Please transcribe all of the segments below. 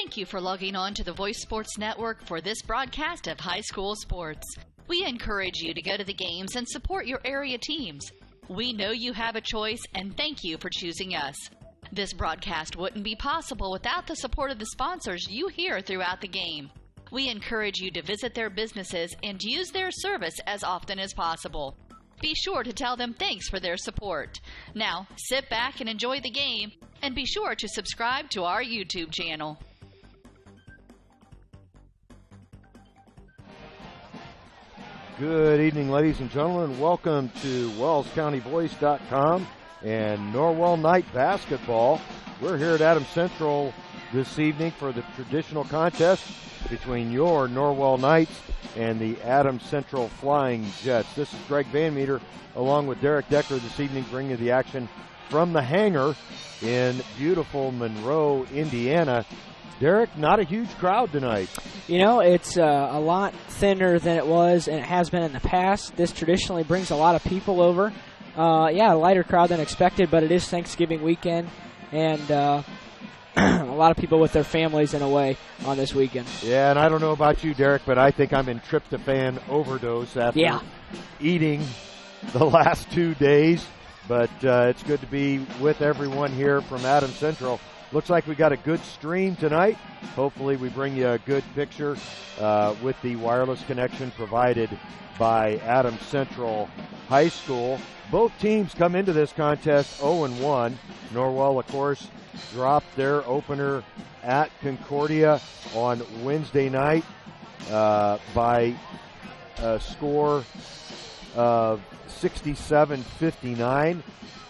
Thank you for logging on to the Voice Sports Network for this broadcast of high school sports. We encourage you to go to the games and support your area teams. We know you have a choice, and thank you for choosing us. This broadcast wouldn't be possible without the support of the sponsors you hear throughout the game. We encourage you to visit their businesses and use their service as often as possible. Be sure to tell them thanks for their support. Now, sit back and enjoy the game, and be sure to subscribe to our YouTube channel. Good evening, ladies and gentlemen. Welcome to WellsCountyVoice.com and Norwell Night Basketball. We're here at Adams Central this evening for the traditional contest between your Norwell Knights and the Adams Central Flying Jets. This is Greg Van Meter along with Derek Decker this evening, bringing you the action from the hangar in beautiful Monroe, Indiana. Derek, not a huge crowd tonight. You know, it's a lot thinner than it was and it has been in the past. This traditionally brings a lot of people over. A lighter crowd than expected, but it is Thanksgiving weekend, and a lot of people with their families in a way on this weekend. Yeah, and I don't know about you, Derek, but I think I'm in tryptophan overdose after eating the last 2 days. But it's good to be with everyone here from Adams Central. Looks like we got a good stream tonight. Hopefully we bring you a good picture with the wireless connection provided by Adams Central High School. Both teams come into this contest 0-1. Norwell, of course, dropped their opener at Concordia on Wednesday night by a score of 67-59.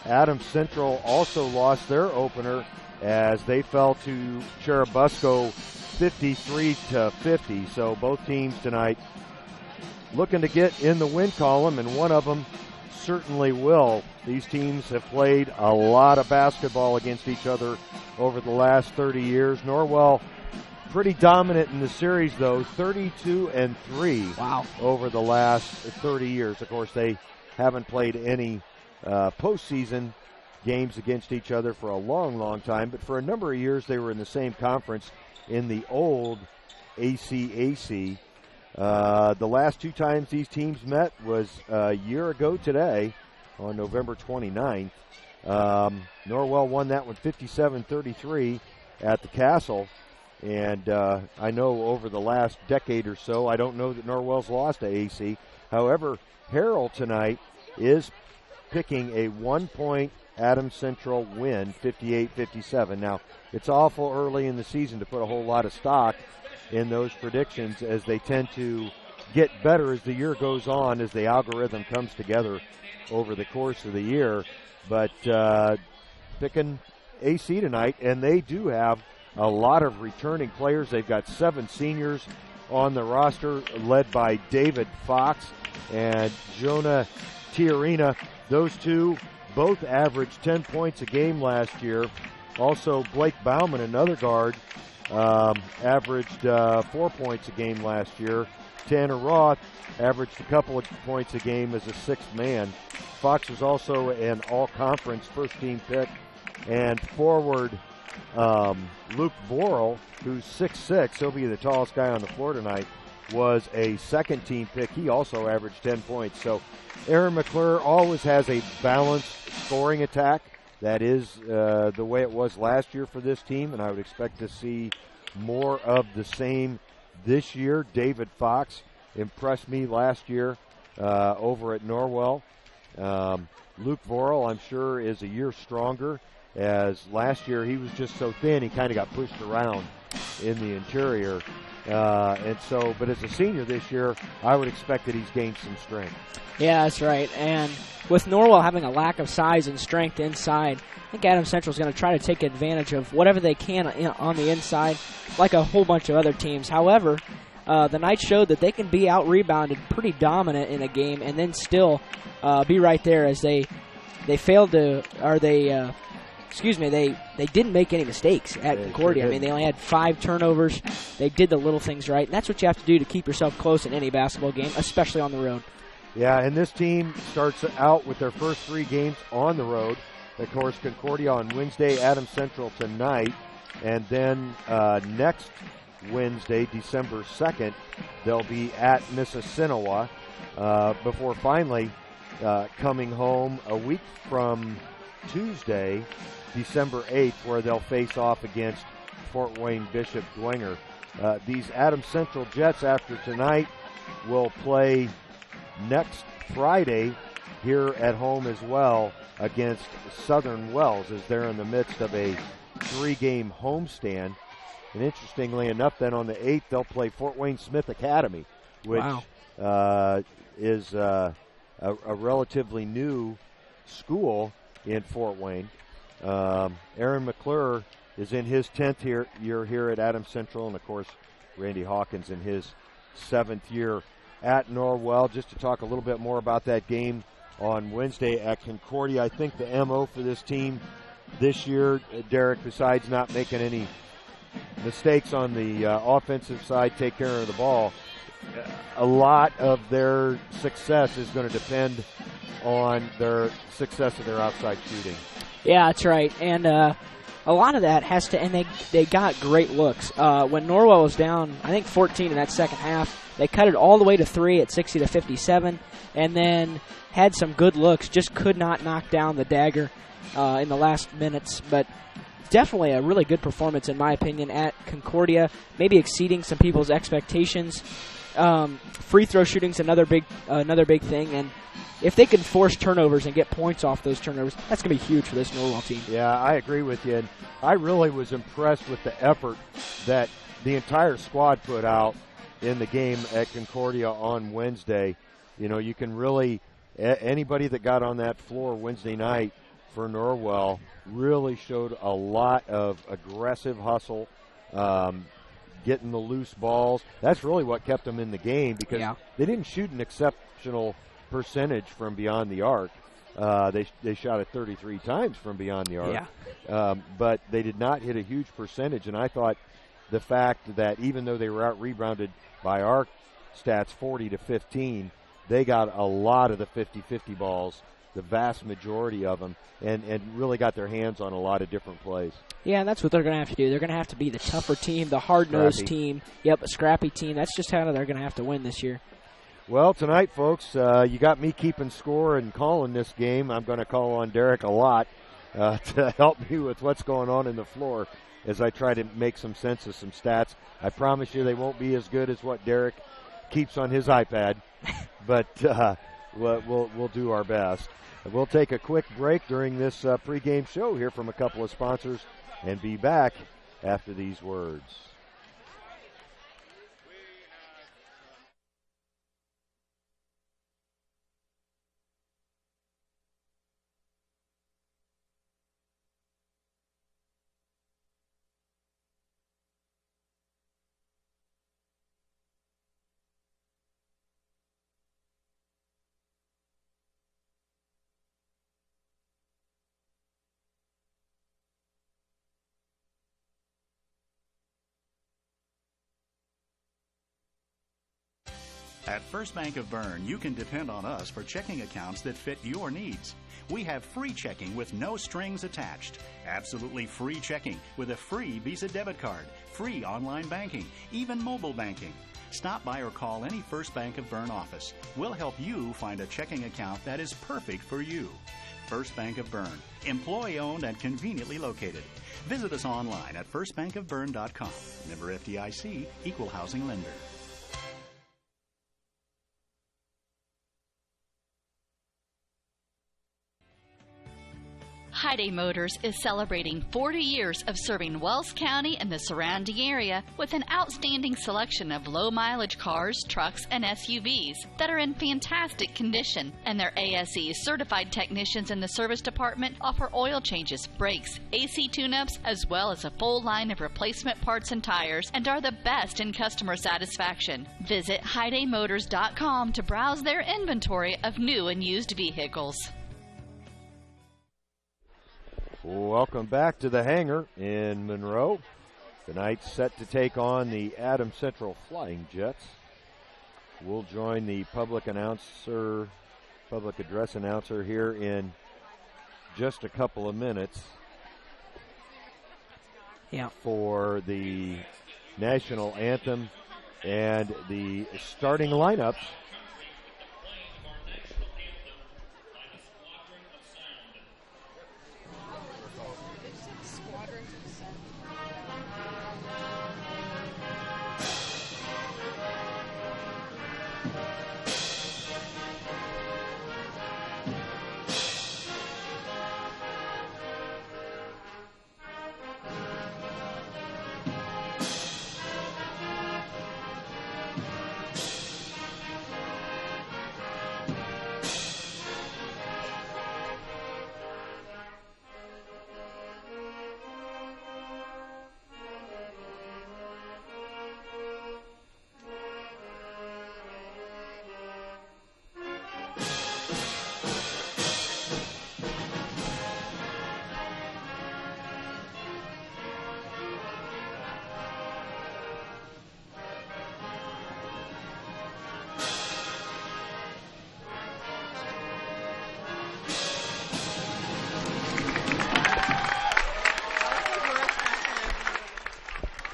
Adams Central also lost their opener as they fell to Churubusco 53-50. So both teams tonight looking to get in the win column, and one of them certainly will. These teams have played a lot of basketball against each other over the last 30 years. Norwell pretty dominant in the series, though, 32-3 over the last 30 years. Of course, they haven't played any postseason games against each other for a long, long time, but for a number of years they were in the same conference in the old ACAC. The last two times these teams met was a year ago today on November 29th. Norwell won that one 57-33 at the Castle, and I know over the last decade or so, I don't know that Norwell's lost to AC. However, Harrell tonight is picking a 1-point Adams Central win, 58-57. Now, it's awful early in the season to put a whole lot of stock in those predictions, as they tend to get better as the year goes on, as the algorithm comes together over the course of the year. But picking AC tonight, and they do have a lot of returning players. They've got 7 seniors on the roster, led by David Fox and Jonah Tiarina. Those two both averaged 10 points a game last year. Also, Blake Bauman, another guard, averaged 4 points a game last year. Tanner Roth averaged a couple of points a game as a sixth man. Fox was also an all-conference first-team pick. And forward Luke Borrell, who's 6'6", he'll be the tallest guy on the floor tonight, was a second-team pick. He also averaged 10 points. So Aaron McClure always has a balanced scoring attack. That is the way it was last year for this team, and I would expect to see more of the same this year. David Fox impressed me last year over at Norwell. Luke Borrell, I'm sure, is a year stronger, as last year he was just so thin he kind of got pushed around in the interior. But as a senior this year, I would expect that he's gained some strength. Yeah, that's right. And with Norwell having a lack of size and strength inside, I think Adams Central is going to try to take advantage of whatever they can on the inside, like a whole bunch of other teams. However, the Knights showed that they can be out-rebounded pretty dominant in a game and then still be right there, as they failed to, or they didn't make any mistakes at Concordia. I mean, they only had 5 turnovers. They did the little things right, and that's what you have to do to keep yourself close in any basketball game, especially on the road. Yeah, and this team starts out with their first 3 games on the road. Of course, Concordia on Wednesday, Adams Central tonight. And then next Wednesday, December 2nd, they'll be at Mississinewa before finally coming home a week from Tuesday, December 8th, where they'll face off against Fort Wayne Bishop Dwenger. These Adams Central Jets, after tonight, will play next Friday here at home as well against Southern Wells, as they're in the midst of a 3-game homestand. And interestingly enough, then on the 8th, they'll play Fort Wayne Smith Academy, which is a relatively new school in Fort Wayne. Aaron McClure is in his 10th year here at Adams Central, and of course Randy Hawkins in his 7th year at Norwell. Just to talk a little bit more about that game on Wednesday at Concordia, I think the MO for this team this year, Derek, besides not making any mistakes on the offensive side, take care of the ball, a lot of their success is going to depend on their success of their outside shooting. Yeah, that's right. And a lot of that has to, and they got great looks. When Norwell was down, I think 14 in that second half, they cut it all the way to 3 at 60-57, and then had some good looks, just could not knock down the dagger in the last minutes. But definitely a really good performance, in my opinion, at Concordia, maybe exceeding some people's expectations. Free throw shooting's another big thing, and if they can force turnovers and get points off those turnovers, that's going to be huge for this Norwell team. Yeah, I agree with you. And I really was impressed with the effort that the entire squad put out in the game at Concordia on Wednesday. You know, you can really, anybody that got on that floor Wednesday night for Norwell really showed a lot of aggressive hustle, getting the loose balls. That's really what kept them in the game, because they didn't shoot an exceptional percentage from beyond the arc. They shot it 33 times from beyond the arc, but they did not hit a huge percentage. And I thought the fact that even though they were out rebounded by our stats 40-15, they got a lot of the 50-50 balls, the vast majority of them, and really got their hands on a lot of different plays. Yeah, and that's what they're going to have to do. They're going to have to be the tougher team, the hard-nosed team. Yep, a scrappy team. That's just how they're going to have to win this year. Well, tonight, folks, you got me keeping score and calling this game. I'm going to call on Derek a lot to help me with what's going on in the floor as I try to make some sense of some stats. I promise you they won't be as good as what Derek keeps on his iPad, but we'll do our best. We'll take a quick break during this pregame show, hear from a couple of sponsors, and be back after these words. At First Bank of Bern, you can depend on us for checking accounts that fit your needs. We have free checking with no strings attached. Absolutely free checking with a free Visa debit card, free online banking, even mobile banking. Stop by or call any First Bank of Bern office. We'll help you find a checking account that is perfect for you. First Bank of Bern, employee-owned and conveniently located. Visit us online at firstbankofbern.com. Member FDIC, Equal Housing Lender. Hyundai Motors is celebrating 40 years of serving Wells County and the surrounding area with an outstanding selection of low-mileage cars, trucks, and SUVs that are in fantastic condition. And their ASE certified technicians in the service department offer oil changes, brakes, AC tune-ups, as well as a full line of replacement parts and tires, and are the best in customer satisfaction. Visit HyundaiMotors.com to browse their inventory of new and used vehicles. Welcome back to the hangar in Monroe. Tonight set to take on the Adams Central Flying Jets. We'll join the public address announcer here in just a couple of minutes. for the national anthem and the starting lineups.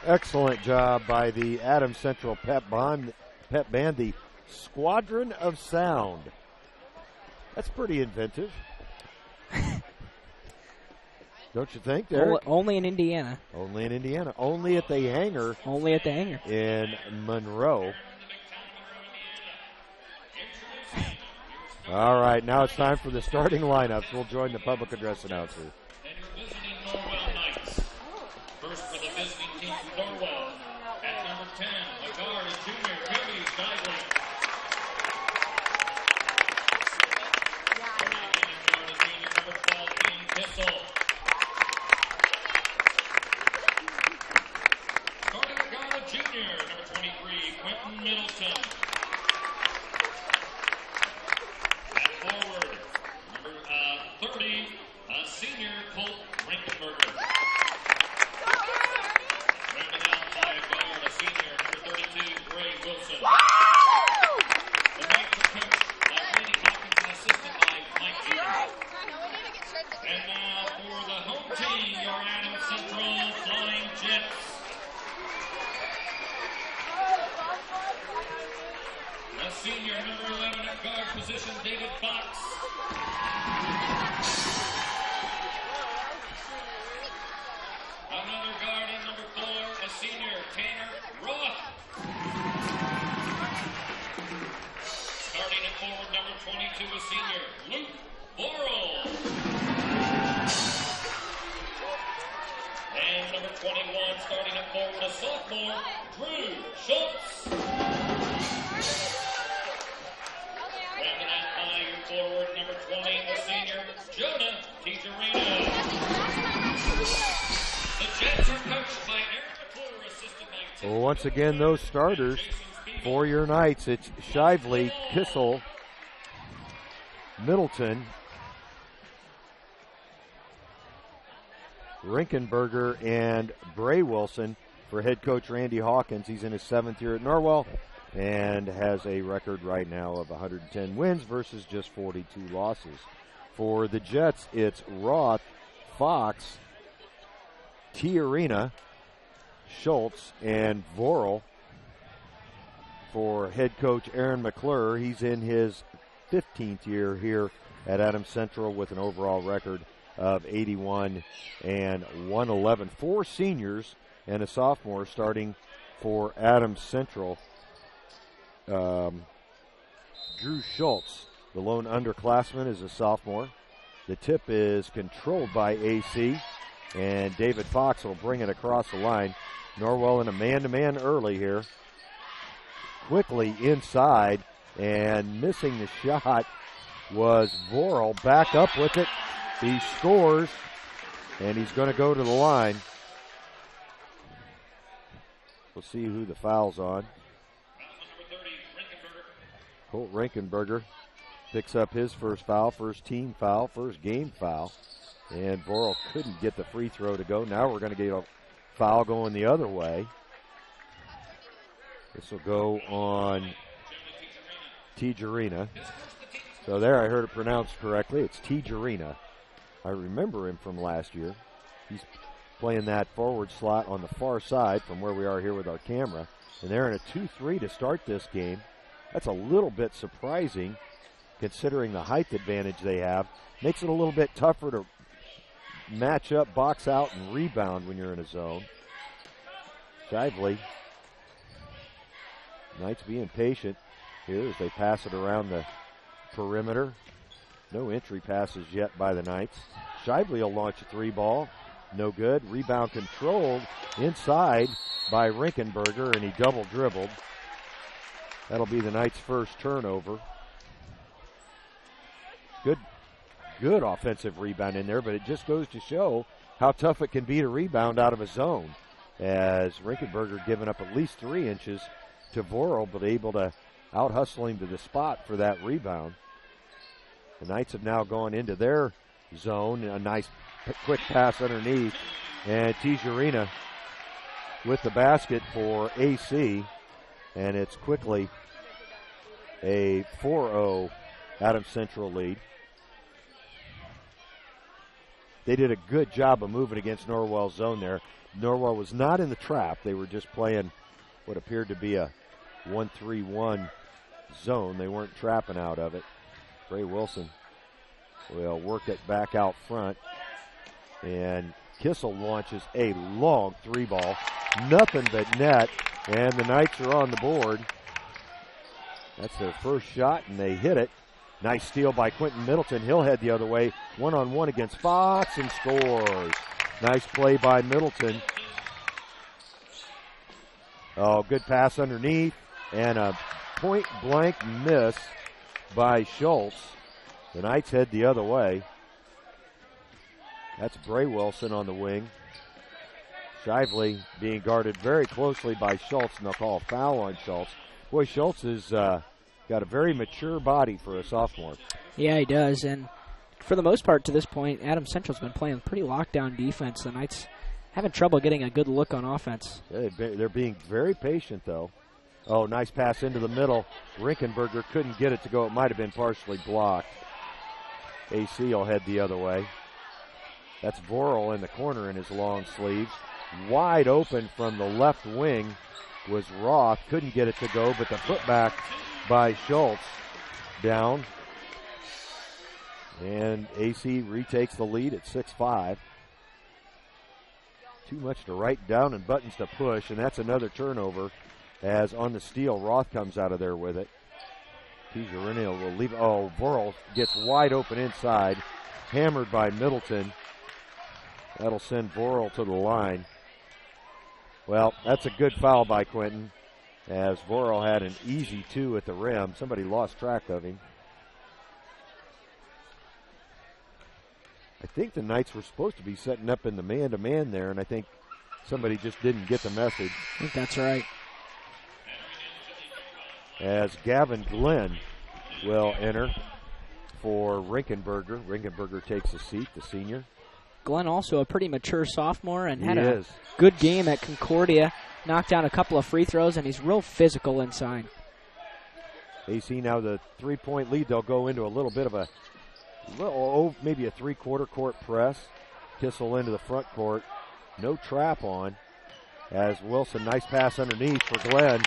Excellent job by the Adams Central Pep Band, the Squadron of Sound. That's pretty inventive. Don't you think, Derek? Only in Indiana. Only in Indiana. Only at the hangar. Only at the hangar. In Monroe. All right, now it's time for the starting lineups. We'll join the public address announcer. And you're visiting Norwell Knights. First for the visiting team from Norwell. At number 10, the guard is junior Jimmy Dively. Guard is junior number 12, Ian Kissel. Starting the guard, junior number 23, Quentin Middleton. At forward, number 30, senior Colt Rankenberger. Rounded out by a guard, a senior, number 32, Gray Wilson. The Knights are coached by Randy Hawkins and assisted by Mike Jr. And now for the home team, your Adams Central Flying Jets. A senior, number 11 at guard position, David Fox. Another guard in number 4, a senior, Tanner Roth. Starting at forward, number 22, a senior, Luke Borrell. And number 21, starting at forward, a sophomore, Drew Schultz. Rounding out by your forward, number 20, a senior, Jonah Tijerino. The Jets are coached by Aaron McClure, assisted by Tim. Well, once again, those starters for your Knights, it's Shively, Kissel, Middleton, Rinkenberger, and Bray Wilson. For head coach Randy Hawkins, he's in his 7th year at Norwell and has a record right now of 110 wins versus just 42 losses. For the Jets, it's Roth, Fox, Tijerina, Schultz, and Vorel. For head coach Aaron McClure, he's in his 15th year here at Adams Central with an overall record of 81 and 111. 4 seniors and a sophomore starting for Adams Central. Drew Schultz, the lone underclassman, is a sophomore. The tip is controlled by AC, and David Fox will bring it across the line. Norwell in a man-to-man early here. Quickly inside, and missing the shot was Vorel. Back up with it. He scores, and he's going to go to the line. We'll see who the foul's on. Colt Rankenberger picks up his first foul, first team foul, first game foul. And Vorel couldn't get the free throw to go. Now we're going to get a foul going the other way. This will go on Tijerina. So there, I heard it pronounced correctly. It's Tijerina. I remember him from last year. He's playing that forward slot on the far side from where we are here with our camera. And they're in a 2-3 to start this game. That's a little bit surprising considering the height advantage they have. Makes it a little bit tougher to match up, box out, and rebound when you're in a zone. Shively. Knights being patient here as they pass it around the perimeter. No entry passes yet by the Knights. Shively will launch a 3-ball. No good. Rebound controlled inside by Rinkenberger, and he double dribbled. That'll be the Knights' first turnover. Good offensive rebound in there, but it just goes to show how tough it can be to rebound out of a zone, as Rinkenberger giving up at least 3 inches to Vorel, but able to out-hustle him to the spot for that rebound. The Knights have now gone into their zone. A nice quick pass underneath, and Tijerina with the basket for AC, and it's quickly a 4-0 Adams Central lead. They did a good job of moving against Norwell's zone there. Norwell was not in the trap. They were just playing what appeared to be a 1-3-1 zone. They weren't trapping out of it. Ray Wilson will work it back out front. And Kissel launches a long 3-ball. Nothing but net. And the Knights are on the board. That's their first shot, and they hit it. Nice steal by Quentin Middleton. He'll head the other way. 1-on-1 against Fox and scores. Nice play by Middleton. Oh, good pass underneath. And a point-blank miss by Schultz. The Knights head the other way. That's Bray Wilson on the wing. Shively being guarded very closely by Schultz, and they'll call a foul on Schultz. Boy, Schultz has got a very mature body for a sophomore. Yeah, he does, and for the most part to this point, Adams Central's been playing pretty lockdown defense. The Knights having trouble getting a good look on offense. They're being very patient, though. Oh, nice pass into the middle. Rinkenberger couldn't get it to go. It might have been partially blocked. AC will head the other way. That's Vorel in the corner in his long sleeves. Wide open from the left wing was Roth. Couldn't get it to go, but the putback by Schultz down. And AC retakes the lead at 6-5. Too much to write down and buttons to push, and that's another turnover as on the steal, Roth comes out of there with it. Tijerina will leave. Oh, Vorel gets wide open inside, hammered by Middleton. That'll send Vorel to the line. Well, that's a good foul by Quentin, as Vorel had an easy 2 at the rim. Somebody lost track of him. I think the Knights were supposed to be setting up in the man-to-man there, and I think somebody just didn't get the message. I think that's right. As Gavin Glenn will enter for Rinkenberger. Rinkenberger takes a seat, the senior. Glenn also a pretty mature sophomore and had a good game at Concordia. Knocked down a couple of free throws, and he's real physical inside. AC now the 3-point lead. They'll go into a little bit of maybe a 3/4 court press. Kissel into the front court. No trap on. As Wilson, nice pass underneath for Glenn.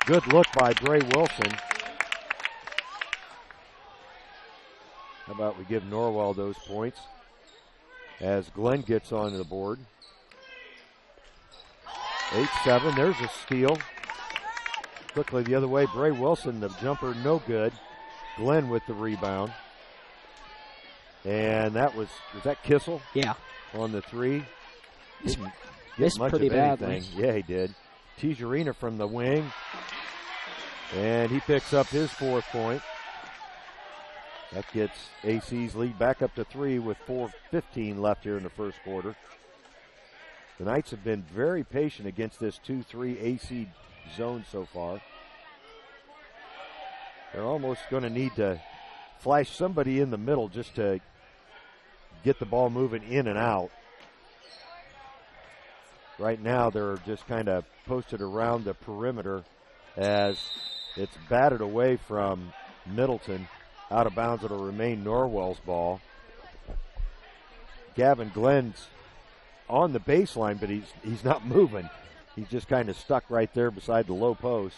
Good look by Bray Wilson. How about we give Norwell those points as Glenn gets onto the board. 8-7, there's a steal. Quickly the other way, Bray Wilson, the jumper, no good. Glenn with the rebound. And was that Kissel? Yeah. On the 3. Missed pretty badly. Yeah, he did. Tijerina from the wing. And he picks up his 4th point. That gets AC's lead back up to 3 with 4:15 left here in the first quarter. The Knights have been very patient against this 2-3 AC zone so far. They're almost going to need to flash somebody in the middle just to get the ball moving in and out. Right now they're just kind of posted around the perimeter as it's batted away from Middleton. Out of bounds, it'll remain Norwell's ball. Gavin Glenn's on the baseline, but he's not moving. He's just kind of stuck right there beside the low post.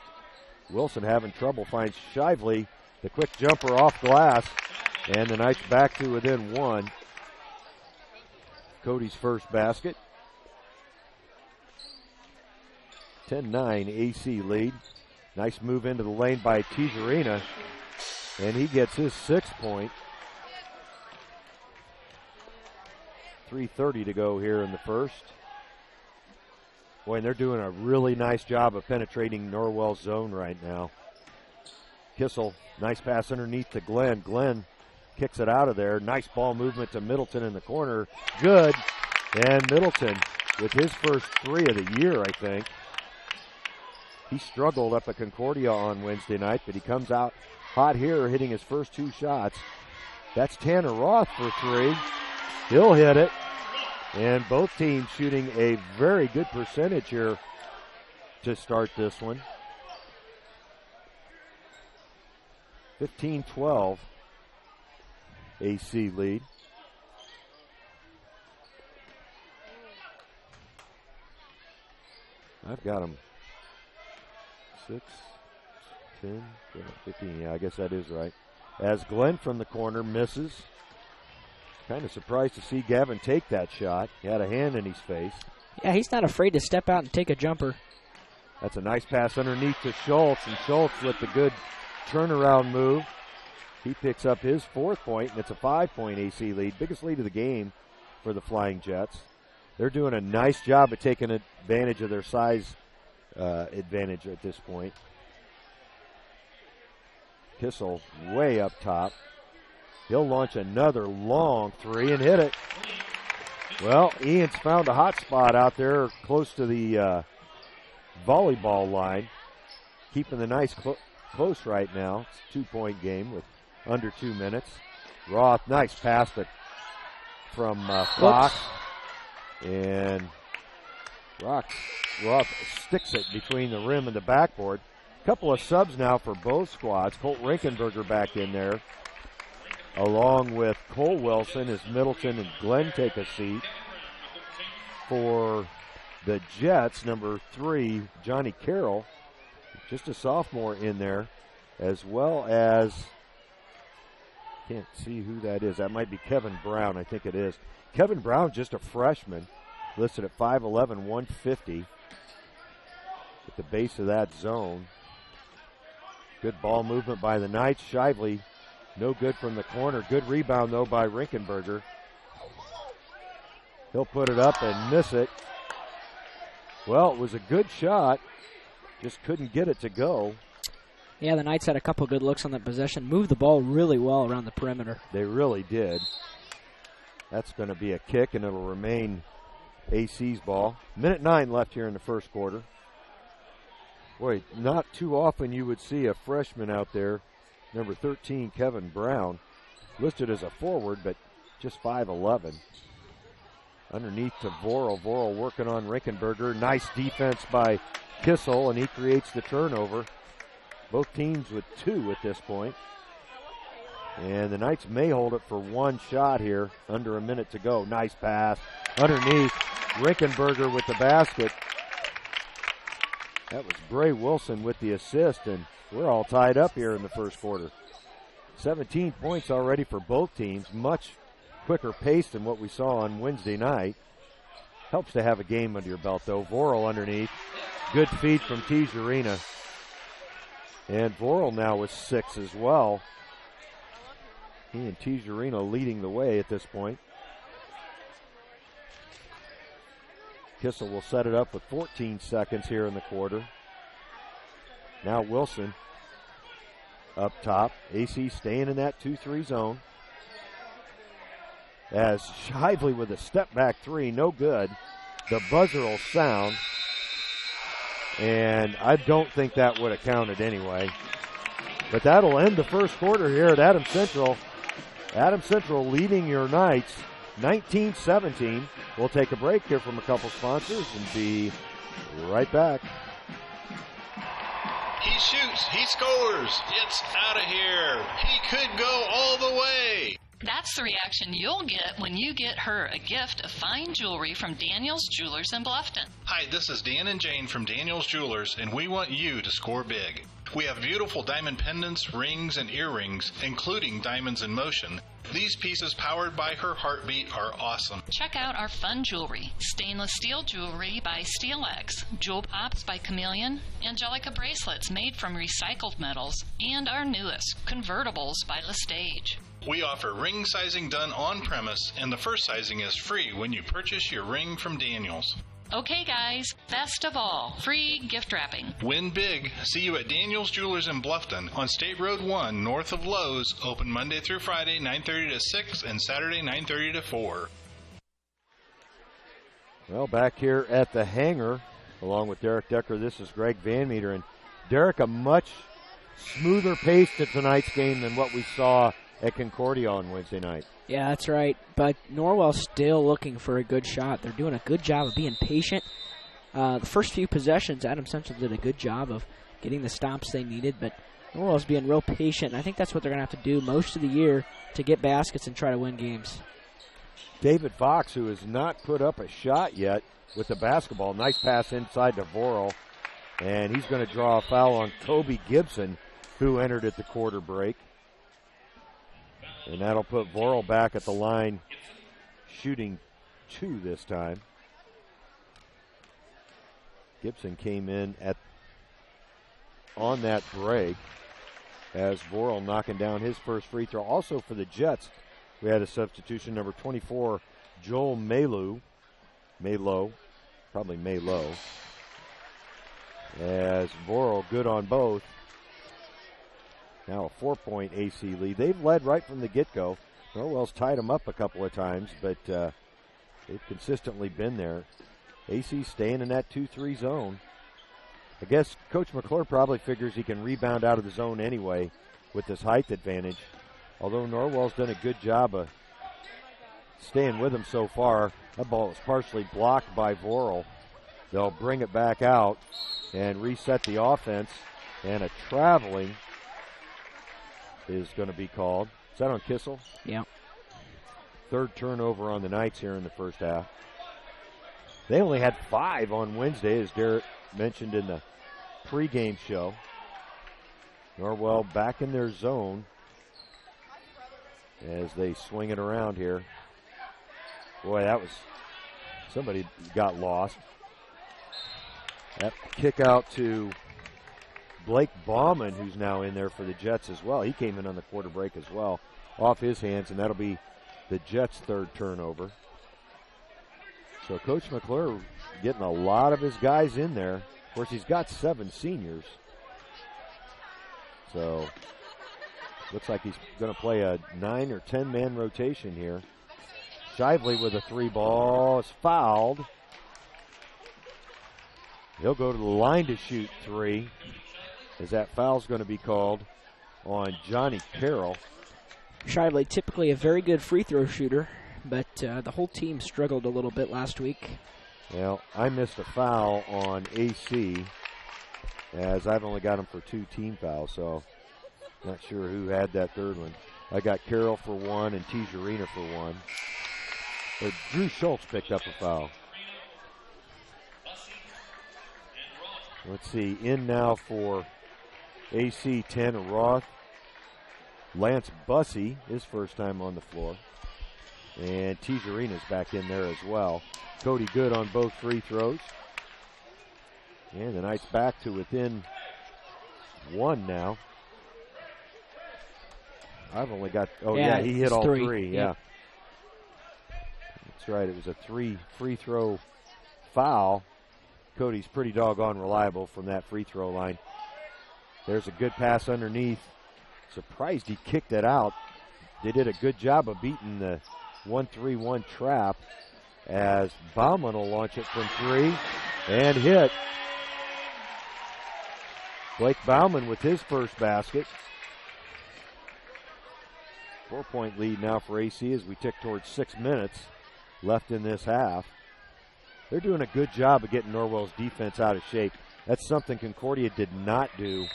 Wilson having trouble, finds Shively, the quick jumper off glass, and the Knights back to within one. Cody's first basket. 10-9 AC lead. Nice move into the lane by Tijerina, and he gets his 6th point. 3:30 to go here in the first. Boy, and they're doing a really nice job of penetrating Norwell's zone right now. Kissel, nice pass underneath to Glenn. Glenn kicks it out of there. Nice ball movement to Middleton in the corner. Good. And Middleton with his first 3 of the year, I think. He struggled up at Concordia on Wednesday night, but he comes out hot here, hitting his first 2 shots. That's Tanner Roth for 3. He'll hit it. And both teams shooting a very good percentage here to start this one. 15-12 AC lead. I've got them 6, 10, 12, 15. Yeah, I guess that is right. As Glenn from the corner misses. Kind of surprised to see Gavin take that shot. He had a hand in his face. Yeah, he's not afraid to step out and take a jumper. That's a nice pass underneath to Schultz, and Schultz with the good turnaround move. He picks up his 4th point, and it's a 5-point AC lead. Biggest lead of the game for the Flying Jets. They're doing a nice job of taking advantage of their size advantage at this point. Kissel way up top. He'll launch another long 3 and hit it. Well, Ian's found a hot spot out there close to the volleyball line. Keeping the nice close right now. It's a 2-point game with under 2 minutes. Roth, nice pass from Fox. And Roth sticks it between the rim and the backboard. Couple of subs now for both squads. Colt Rinkenberger back in there, along with Cole Wilson as Middleton and Glenn take a seat. For the Jets, number 3, Johnny Carroll, just a sophomore in there, as well as, can't see who that is. That might be Kevin Brown, I think it is. Kevin Brown, just a freshman, listed at 5'11", 150 at the base of that zone. Good ball movement by the Knights. Shively, no good from the corner. Good rebound, though, by Rinkenberger. He'll put it up and miss it. Well, it was a good shot. Just couldn't get it to go. Yeah, the Knights had a couple good looks on that possession. Moved the ball really well around the perimeter. They really did. That's going to be a kick, and it'll remain AC's ball. 1:09 left here in the first quarter. Boy, not too often you would see a freshman out there, number 13, Kevin Brown, listed as a forward, but just 5'11". Underneath to Vorel. Vorel working on Rinkenberger. Nice defense by Kissel, and he creates the turnover. Both teams with 2 at this point. And the Knights may hold it for 1 shot here, under a minute to go. Nice pass underneath. Rinkenberger with the basket. That was Bray Wilson with the assist, and we're all tied up here in the first quarter. 17 points already for both teams, much quicker pace than what we saw on Wednesday night. Helps to have a game under your belt, though. Vorel underneath. Good feed from Tijerina. And Vorel now with 6 as well. He and Tijerina leading the way at this point. Kissel will set it up with 14 seconds here in the quarter. Now Wilson up top. AC staying in that 2-3 zone. As Shively with a step back 3, no good. The buzzer will sound. And I don't think that would have counted anyway. But that'll end the first quarter here at Adams Central. Adams Central leading your Knights 19-17. We'll take a break here from a couple sponsors and be right back. He shoots, he scores, it's out of here. He could go all the way. That's the reaction you'll get when you get her a gift of fine jewelry from Daniel's Jewelers in Bluffton. Hi, this is Dan and Jane from Daniel's Jewelers, and we want you to score big. We have beautiful diamond pendants, rings, and earrings, including diamonds in motion. These pieces powered by her heartbeat are awesome. Check out our fun jewelry. Stainless steel jewelry by SteelX, Jewel Pops by Chameleon, Angelica bracelets made from recycled metals, and our newest, convertibles by Lestage. We offer ring sizing done on premise, and the first sizing is free when you purchase your ring from Daniel's. Okay, guys, best of all, free gift wrapping. Win big. See you at Daniel's Jewelers in Bluffton on State Road 1, north of Lowe's, open Monday through Friday, 9:30 to 6, and Saturday, 9:30 to 4. Well, back here at the hangar, along with Derek Decker, this is Greg Van Meter. And Derek, a much smoother pace to tonight's game than what we saw at Concordia on Wednesday night. Yeah, that's right. But Norwell's still looking for a good shot. They're doing a good job of being patient. The first few possessions, Adam Central did a good job of getting the stops they needed, but Norwell's being real patient, and I think that's what they're going to have to do most of the year to get baskets and try to win games. David Fox, who has not put up a shot yet with the basketball. Nice pass inside to Vorel, and he's going to draw a foul on Kobe Gibson, who entered at the quarter break. And that'll put Vorel back at the line, shooting 2 this time. Gibson came in on that break as Vorel knocking down his first free throw. Also for the Jets, we had a substitution, number 24, Joel Malo, as Vorel good on both. Now a 4-point AC lead. They've led right from the get-go. Norwell's tied them up a couple of times, but they've consistently been there. AC staying in that 2-3 zone. I guess Coach McClure probably figures he can rebound out of the zone anyway with this height advantage. Although Norwell's done a good job of staying with him so far. That ball was partially blocked by Vorel. They'll bring it back out and reset the offense. And a traveling is going to be called. Is that on Kissel? Yeah. Third turnover on the Knights here in the first half. They only had 5 on Wednesday, as Derek mentioned in the pregame show. Norwell back in their zone as they swing it around here. Boy, that was, somebody got lost. That kick out to Blake Bauman, who's now in there for the Jets as well. He came in on the quarter break as well, off his hands, and that'll be the Jets' third turnover. So Coach McClure getting a lot of his guys in there. Of course, he's got 7 seniors. So looks like he's going to play a 9 or 10-man rotation here. Shively with a 3 ball is fouled. He'll go to the line to shoot 3, as that foul's going to be called on Johnny Carroll. Shively, typically a very good free throw shooter, but the whole team struggled a little bit last week. Well, I missed a foul on AC, as I've only got him for 2 team fouls, so not sure who had that third one. I got Carroll for 1 and Tijerina for 1. But Drew Schultz picked up a foul. Let's see, in now for AC 10, Roth. Lance Bussey, his first time on the floor. And Tijerina's back in there as well. Cody Good on both free throws. And the Knights back to within 1 now. I've only got, he hit all 3. Yeah. That's right, it was a 3 free throw foul. Cody's pretty doggone reliable from that free throw line. There's a good pass underneath. Surprised he kicked it out. They did a good job of beating the 1-3-1 trap, as Bauman will launch it from 3 and hit. Blake Bauman with his first basket. 4-point lead now for AC as we tick towards 6 minutes left in this half. They're doing a good job of getting Norwell's defense out of shape. That's something Concordia did not do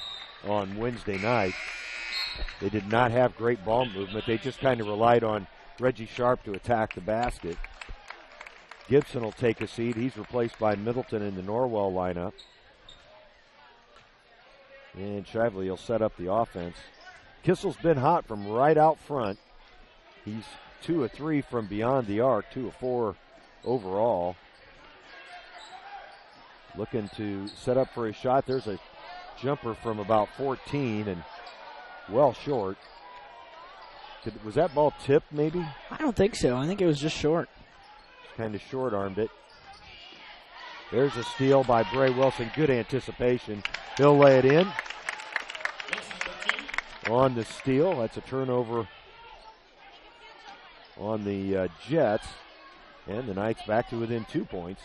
on Wednesday night. They did not have great ball movement. They just kind of relied on Reggie Sharp to attack the basket. Gibson will take a seat. He's replaced by Middleton in the Norwell lineup. And Shively will set up the offense. Kissel's been hot from right out front. He's 2 of 3 from beyond the arc, 2 of 4 overall. Looking to set up for a shot. There's a jumper from about 14 and well short. Was that ball tipped maybe? I don't think so. I think it was just short. Kind of short-armed it. There's a steal by Bray Wilson. Good anticipation. He'll lay it in. On the steal. That's a turnover on the Jets. And the Knights back to within 2 points.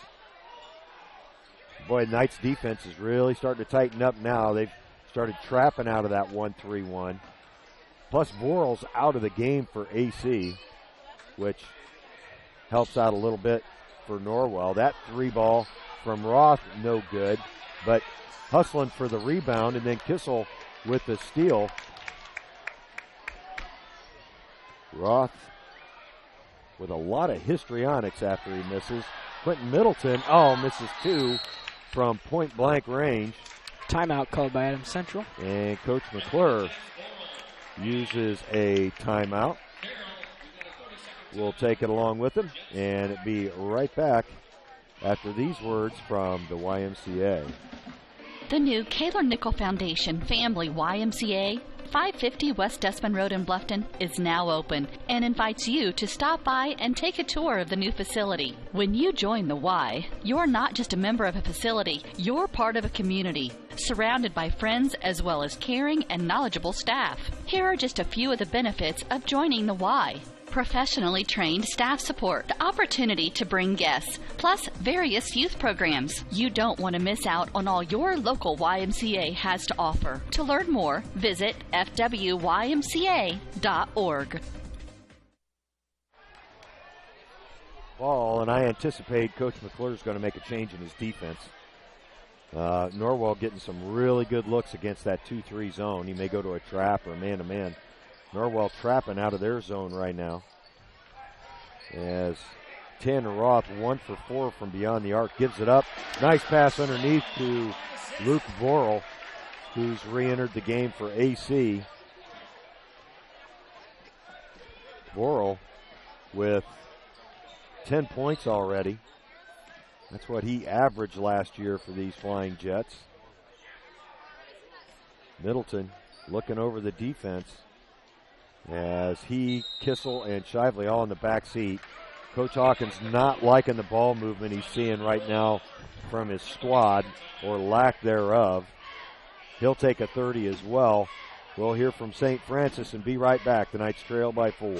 Boy, the Knights defense is really starting to tighten up now. They've started trapping out of that 1-3-1. Plus, Vorel's out of the game for AC, which helps out a little bit for Norwell. That 3 ball from Roth, no good. But hustling for the rebound, and then Kissel with the steal. Roth with a lot of histrionics after he misses. Quentin Middleton, misses 2 from point-blank range. Timeout called by Adams Central. And Coach McClure uses a timeout. We'll take it along with him, and it'll be right back after these words from the YMCA. The new Kaler Nickel Foundation Family YMCA, 550 West Desmond Road in Bluffton, is now open and invites you to stop by and take a tour of the new facility. When you join the Y, you're not just a member of a facility, you're part of a community, surrounded by friends as well as caring and knowledgeable staff. Here are just a few of the benefits of joining the Y. Professionally trained staff support, the opportunity to bring guests, plus various youth programs. You don't want to miss out on all your local YMCA has to offer. To learn more, visit fwymca.org. Ball, and I anticipate Coach McClure is going to make a change in his defense. Norwell getting some really good looks against that 2-3 zone. He may go to a trap or man-to-man. Norwell trapping out of their zone right now. As Tanner Roth, 1 for 4 from beyond the arc, gives it up. Nice pass underneath to Luke Vorel, who's re-entered the game for AC. Vorel with 10 points already. That's what he averaged last year for these Flying Jets. Middleton looking over the defense as he, Kissel, and Shively all in the back seat. Coach Hawkins not liking the ball movement he's seeing right now from his squad, or lack thereof. He'll take a 30 as well. We'll hear from St. Francis and be right back. The Knights trail by 4.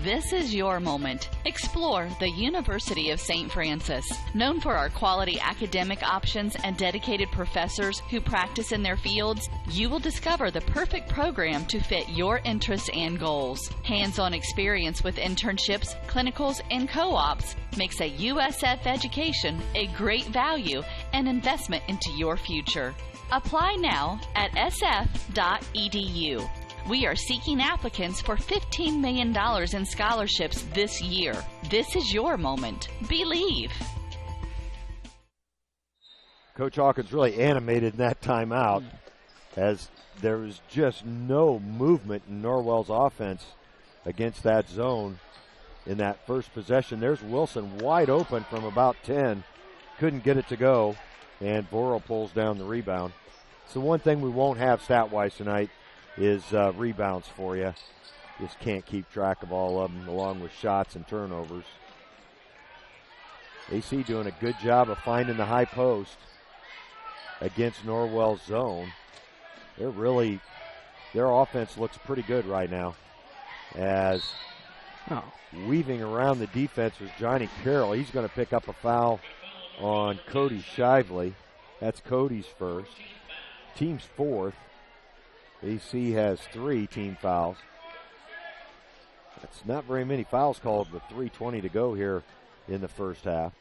This is your moment. Explore the University of St. Francis. Known for our quality academic options and dedicated professors who practice in their fields, you will discover the perfect program to fit your interests and goals. Hands-on experience with internships, clinicals, and co-ops makes a USF education a great value and investment into your future. Apply now at sf.edu. We are seeking applicants for $15 million in scholarships this year. This is your moment. Believe. Coach Hawkins really animated in that timeout as there was just no movement in Norwell's offense against that zone in that first possession. There's Wilson wide open from about 10. Couldn't get it to go, and Vorel pulls down the rebound. So one thing we won't have stat-wise tonight is rebounds for you. Just can't keep track of all of them, along with shots and turnovers. AC doing a good job of finding the high post against Norwell's zone. Their offense looks pretty good right now. As weaving around the defense was Johnny Carroll. He's going to pick up a foul on Cody Shively. That's Cody's first. Team's fourth. AC has 3 team fouls. That's not very many fouls called with 3:20 to go here in the first half.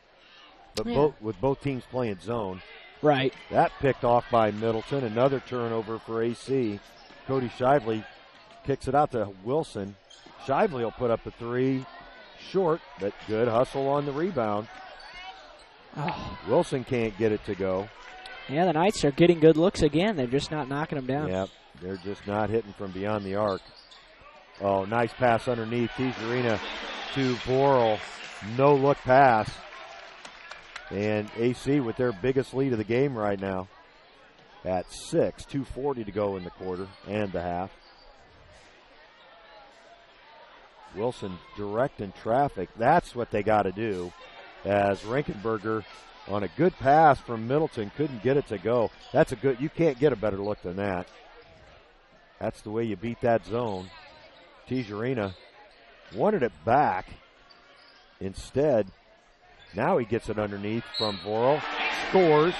But with both teams playing zone. Right. That picked off by Middleton. Another turnover for AC. Cody Shively kicks it out to Wilson. Shively will put up the three. Short, but good hustle on the rebound. Oh. Wilson can't get it to go. Yeah, the Knights are getting good looks again. They're just not knocking them down. Yep, they're just not hitting from beyond the arc. Oh, nice pass underneath. Tijerina to Borel. No look pass. And AC with their biggest lead of the game right now at 6. 2:40 to go in the quarter and the half. Wilson directing traffic. That's what they got to do. As Rinkenberger on a good pass from Middleton couldn't get it to go. That's a good, you can't get a better look than that. That's the way you beat that zone. Tijerina wanted it back. Instead, now he gets it underneath from Vorel. Scores.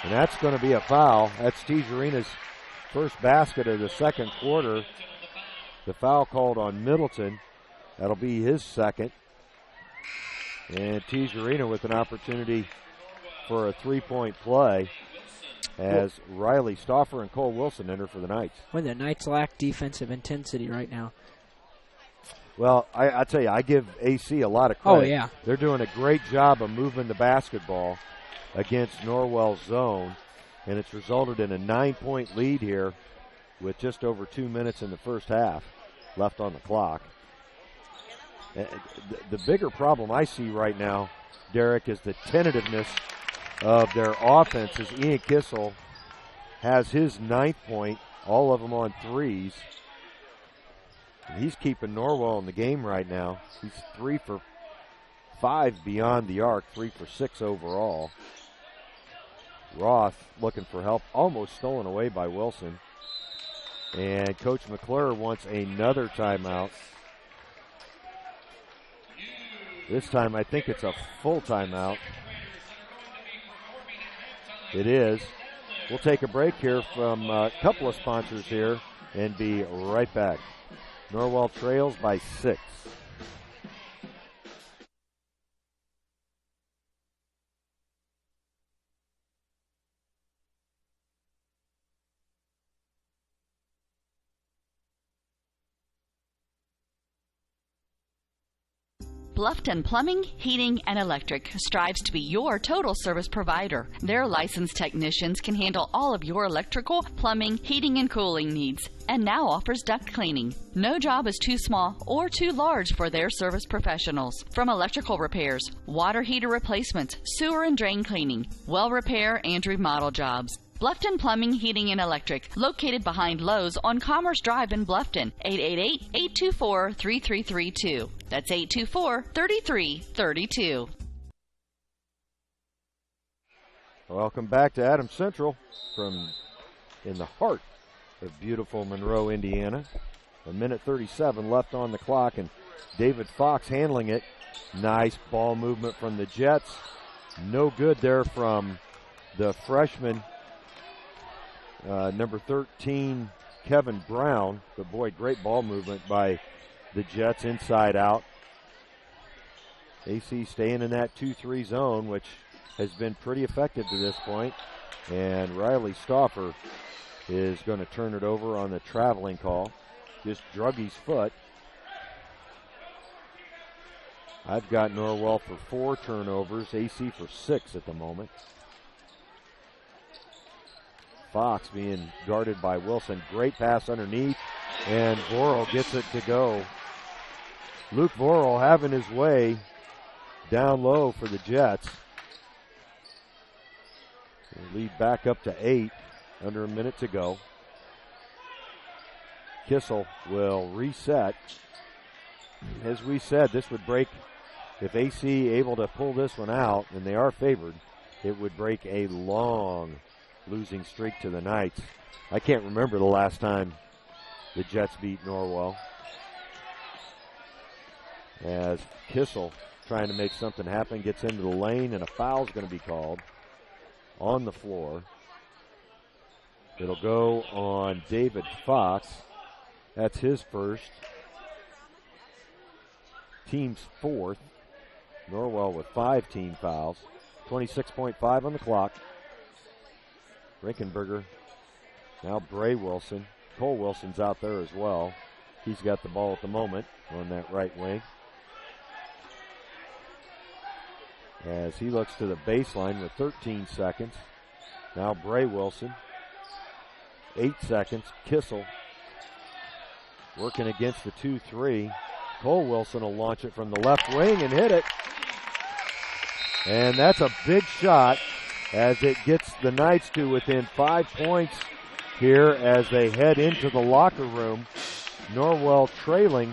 And that's going to be a foul. That's Tijerina's first basket of the second quarter. The foul called on Middleton. That'll be his second. And Tijerina with an opportunity for a three-point play as Riley Stauffer and Cole Wilson enter for the Knights. When the Knights lack defensive intensity right now. Well, I tell you, I give AC a lot of credit. Oh, yeah. They're doing a great job of moving the basketball against Norwell's zone, and it's resulted in a 9-point lead here with just over 2 minutes in the first half left on the clock. The bigger problem I see right now, Derek, is the tentativeness of their offense as Ian Kissel has his 9th point, all of them on threes. And he's keeping Norwell in the game right now. He's 3 for 5 beyond the arc, 3 for 6 overall. Roth looking for help, almost stolen away by Wilson. And Coach McClure wants another timeout. This time I think it's a full timeout. It is. We'll take a break here from a couple of sponsors here and be right back. Norwell trails by 6. Bluffton Plumbing, Heating, and Electric strives to be your total service provider. Their licensed technicians can handle all of your electrical, plumbing, heating, and cooling needs, and now offers duct cleaning. No job is too small or too large for their service professionals. From electrical repairs, water heater replacements, sewer and drain cleaning, well repair, and remodel jobs. Bluffton Plumbing, Heating, and Electric, located behind Lowe's on Commerce Drive in Bluffton, 888-824-3332. That's 824-3332. Welcome back to Adams Central from in the heart of beautiful Monroe, Indiana. 1:37 left on the clock, and David Fox handling it. Nice ball movement from the Jets. No good there from the freshman. Number 13, Kevin Brown. But boy, great ball movement by the Jets inside out. AC staying in that 2-3 zone, which has been pretty effective to this point. And Riley Stauffer is going to turn it over on the traveling call. Just drug his foot. I've got Norwell for 4 turnovers, AC for 6 at the moment. Fox being guarded by Wilson. Great pass underneath, and Vorel gets it to go. Luke Vorel having his way down low for the Jets. Lead back up to 8, under a minute to go. Kissel will reset. As we said, this would break, if AC able to pull this one out, and they are favored, it would break a long losing streak to the Knights. I can't remember the last time the Jets beat Norwell. As Kissel trying to make something happen, gets into the lane, and a foul's going to be called on the floor. It'll go on David Fox. That's his first. Team's 4th. Norwell with 5 team fouls. 26.5 on the clock. Rinkenberger, now Bray Wilson. Cole Wilson's out there as well. He's got the ball at the moment on that right wing. As he looks to the baseline with 13 seconds. Now Bray Wilson. 8 seconds. Kissel working against the 2-3. Cole Wilson will launch it from the left wing and hit it. And that's a big shot as it gets the Knights to within 5 points here as they head into the locker room. Norwell trailing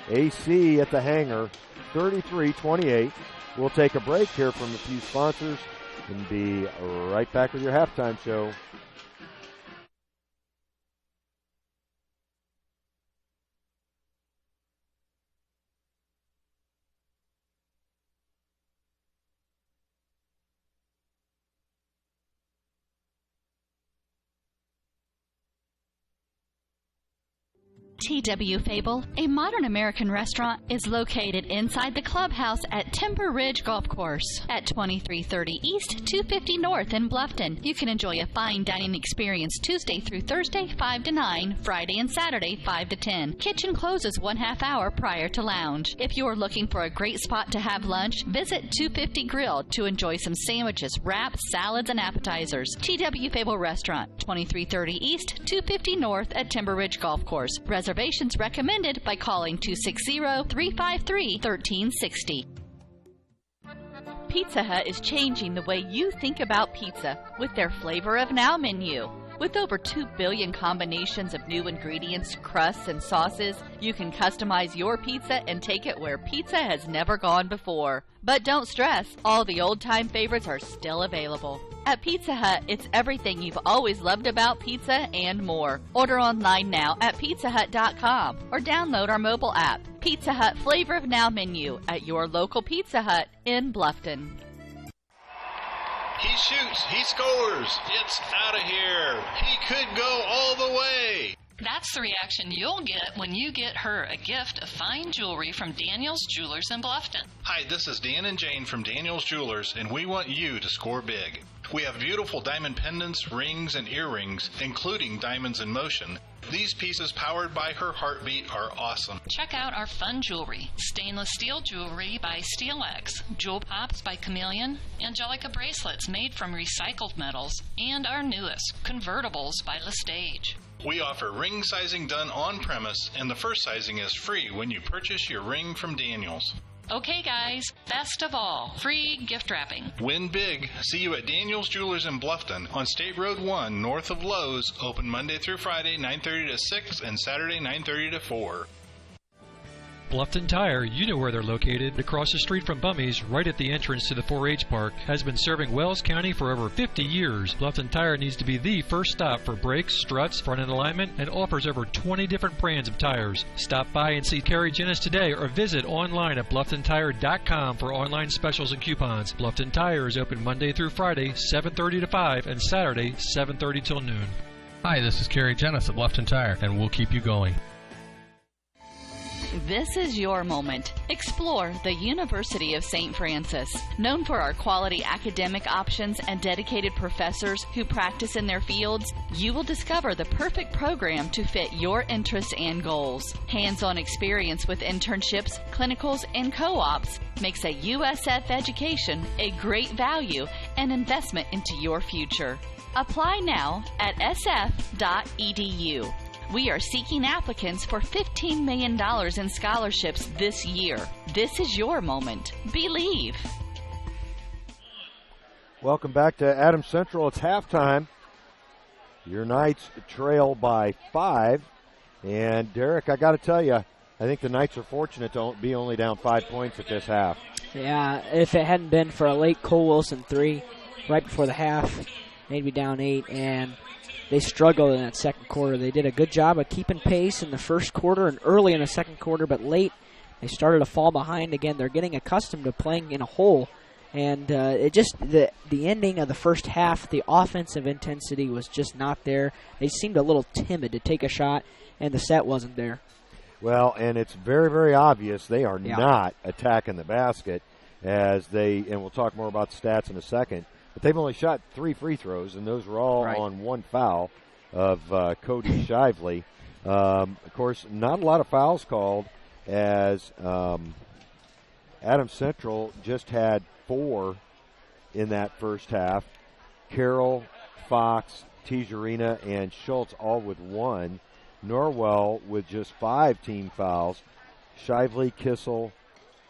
AC at the hangar 33-28. We'll take a break here from a few sponsors and be right back with your halftime show. T.W. Fable, a modern American restaurant, is located inside the clubhouse at Timber Ridge Golf Course at 2330 East, 250 North in Bluffton. You can enjoy a fine dining experience Tuesday through Thursday, 5 to 9, Friday and Saturday, 5 to 10. Kitchen closes 1/2 hour prior to lounge. If you are looking for a great spot to have lunch, visit 250 Grill to enjoy some sandwiches, wraps, salads, and appetizers. T.W. Fable Restaurant, 2330 East, 250 North at Timber Ridge Golf Course. Reservations recommended by calling 260-353-1360. Pizza Hut is changing the way you think about pizza with their Flavor of Now menu. With over 2 billion combinations of new ingredients, crusts, and sauces, you can customize your pizza and take it where pizza has never gone before. But don't stress, all the old-time favorites are still available. At Pizza Hut, it's everything you've always loved about pizza and more. Order online now at pizzahut.com or download our mobile app. Pizza Hut Flavor of Now menu at your local Pizza Hut in Bluffton. He shoots, he scores, it's out of here. He could go all the way. That's the reaction you'll get when you get her a gift of fine jewelry from Daniel's Jewelers in Bluffton. Hi, this is Dan and Jane from Daniel's Jewelers, and we want you to score big. We have beautiful diamond pendants, rings, and earrings, including diamonds in motion. These pieces, powered by her heartbeat, are awesome. Check out our fun jewelry. Stainless steel jewelry by SteelX, Jewel Pops by Chameleon, Angelica bracelets made from recycled metals, and our newest, convertibles by Lestage. We offer ring sizing done on premise, and the first sizing is free when you purchase your ring from Daniel's. Okay, guys, best of all, free gift wrapping. Win big. See you at Daniel's Jewelers in Bluffton on State Road 1, north of Lowe's. Open Monday through Friday, 9:30 to 6, and Saturday, 9:30 to 4. Bluffton Tire, you know where they're located. Across the street from Bummy's, right at the entrance to the 4-H park, has been serving Wells County for over 50 years. Bluffton Tire needs to be the first stop for brakes, struts, front-end alignment, and offers over 20 different brands of tires. Stop by and see Carrie Jennis today or visit online at BlufftonTire.com for online specials and coupons. Bluffton Tire is open Monday through Friday, 7:30 to 5, and Saturday, 7:30 till noon. Hi, this is Carrie Jennis at Bluffton Tire, and we'll keep you going. This is your moment. Explore the University of St. Francis. Known for our quality academic options and dedicated professors who practice in their fields, you will discover the perfect program to fit your interests and goals. Hands-on experience with internships, clinicals, and co-ops makes a USF education a great value and investment into your future. Apply now at sf.edu. We are seeking applicants for $15 million in scholarships this year. This is your moment. Believe. Welcome back to Adams Central. It's halftime. Your Knights trail by 5. And, Derek, I got to tell you, I think the Knights are fortunate to be only down 5 points at this half. Yeah, if it hadn't been for a late Cole Wilson 3 right before the half, they'd be down 8. And they struggled in that second quarter. They did a good job of keeping pace in the first quarter and early in the second quarter, but late they started to fall behind again. They're getting accustomed to playing in a hole, and it just the ending of the first half, the offensive intensity was just not there. They seemed a little timid to take a shot, and the set wasn't there. Well, and it's very, very obvious they are not attacking the basket as and we'll talk more about the stats in a second, but they've only shot 3 free throws, and those were all on one foul. of Cody Shively. Of course, not a lot of fouls called, as Adams Central just had 4 in that first half. Carroll, Fox, Tijerina, and Schultz all with 1. Norwell with just 5 team fouls. Shively, Kissel,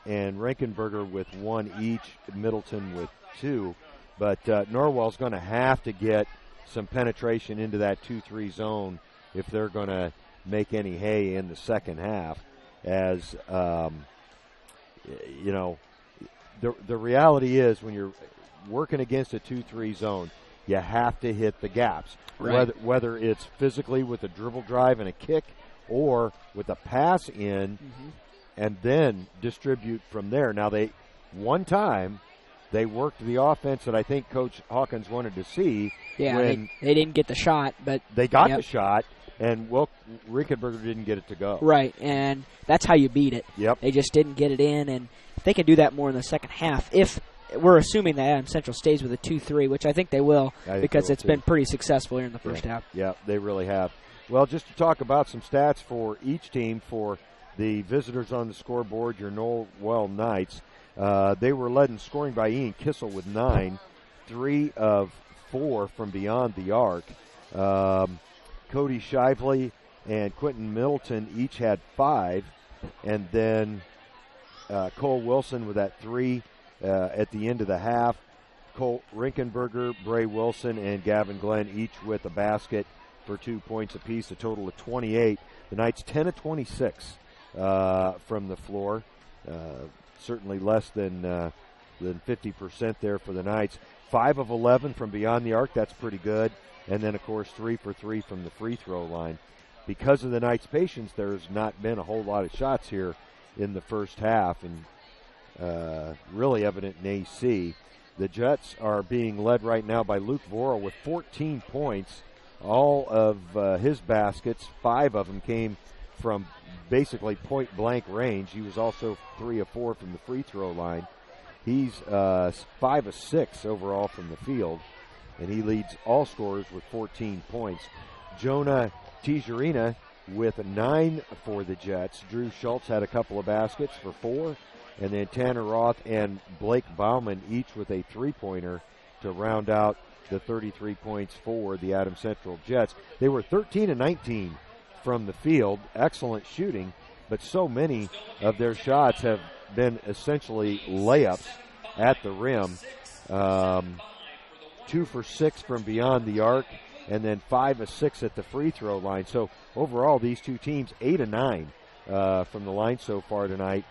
and Rankenberger with 1 each. Middleton with 2. But Norwell's going to have to get some penetration into that 2-3 zone if they're going to make any hay in the second half. As, you know, the reality is when you're working against a 2-3 zone, you have to hit the gaps. Right. Whether it's physically with a dribble drive and a kick or with a pass in and then distribute from there. Now, one time they worked the offense that I think Coach Hawkins wanted to see. Yeah, when they didn't get the shot, but they got the shot, and Rickenberger didn't get it to go. Right, and that's how you beat it. Yep. They just didn't get it in, and they can do that more in the second half. If we're assuming that Adams Central stays with a 2-3, which I think they will, because it's been pretty successful here in the first half. Yeah, they really have. Well, just to talk about some stats for each team, for the visitors on the scoreboard, your Norwell Knights, they were led in scoring by Ian Kissel with 9, 3 of 4 from beyond the arc. Cody Shively and Quentin Middleton each had 5, and then Cole Wilson with that 3 at the end of the half. Cole Rinkenberger, Bray Wilson, and Gavin Glenn each with a basket for 2 points apiece, a total of 28. The Knights 10 of 26 from the floor. Certainly less than 50% there for the Knights. 5 of 11 from beyond the arc. That's pretty good. And then, of course, 3 for 3 from the free throw line. Because of the Knights' patience, there's not been a whole lot of shots here in the first half, and really evident in AC. The Jets are being led right now by Luke Vorel with 14 points. All of his baskets, 5 of them came from basically point-blank range. He was also 3 of 4 from the free throw line. He's 5 of 6 overall from the field, and he leads all scorers with 14 points. Jonah Tijerina with 9 for the Jets. Drew Schultz had a couple of baskets for 4, and then Tanner Roth and Blake Bauman each with a 3-pointer to round out the 33 points for the Adams Central Jets. They were 13 and 19 from the field. Excellent shooting, but so many of their shots have been essentially layups at the rim. 2 for 6 from beyond the arc, and then 5 of 6 at the free throw line. So overall, these two teams 8 of 9 from the line so far tonight.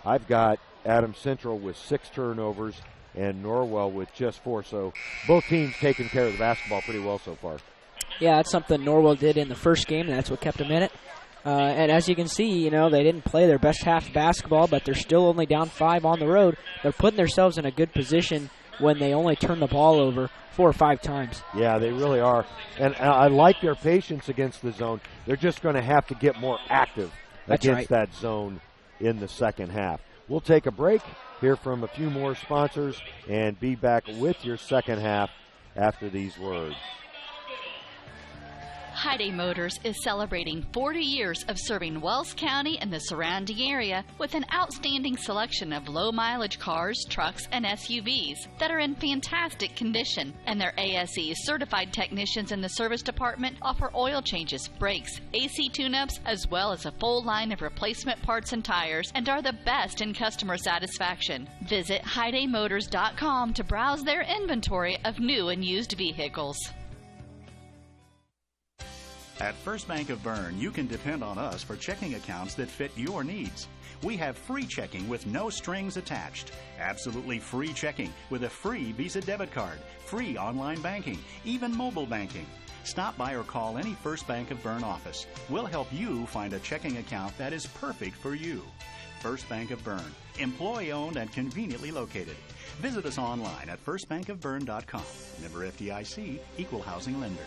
I've got Adams Central with 6 turnovers and Norwell with just 4. So both teams taking care of the basketball pretty well so far. Yeah, that's something Norwell did in the first game, and that's what kept them in it. And as you can see, they didn't play their best half of basketball, but they're still only down 5 on the road. They're putting themselves in a good position when they only turn the ball over 4 or 5 times. Yeah, they really are. And I like their patience against the zone. They're just going to have to get more active against that zone in the second half. We'll take a break, hear from a few more sponsors, and be back with your second half after these words. Hyundai Motors is celebrating 40 years of serving Wells County and the surrounding area with an outstanding selection of low-mileage cars, trucks, and SUVs that are in fantastic condition. And their ASE certified technicians in the service department offer oil changes, brakes, AC tune-ups, as well as a full line of replacement parts and tires, and are the best in customer satisfaction. Visit HyundaiMotors.com to browse their inventory of new and used vehicles. At First Bank of Bern, you can depend on us for checking accounts that fit your needs. We have free checking with no strings attached. Absolutely free checking with a free Visa debit card, free online banking, even mobile banking. Stop by or call any First Bank of Bern office. We'll help you find a checking account that is perfect for you. First Bank of Bern, employee-owned and conveniently located. Visit us online at firstbankofbern.com. Member FDIC, Equal Housing Lender.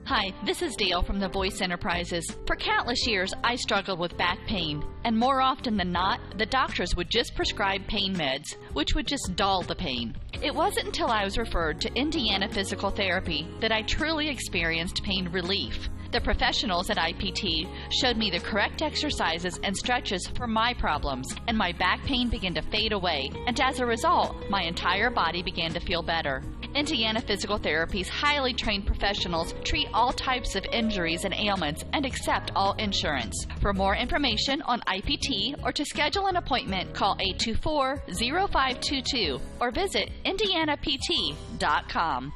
Hi, this is Dale from the Voice Enterprises. For countless years, I struggled with back pain, and more often than not, the doctors would just prescribe pain meds, which would just dull the pain. It wasn't until I was referred to Indiana Physical Therapy that I truly experienced pain relief. The professionals at IPT showed me the correct exercises and stretches for my problems, and my back pain began to fade away, and as a result, my entire body began to feel better. Indiana Physical Therapy's highly trained professionals treat all types of injuries and ailments and accept all insurance. For more information on IPT or to schedule an appointment, call 824-0522 or visit indianapt.com.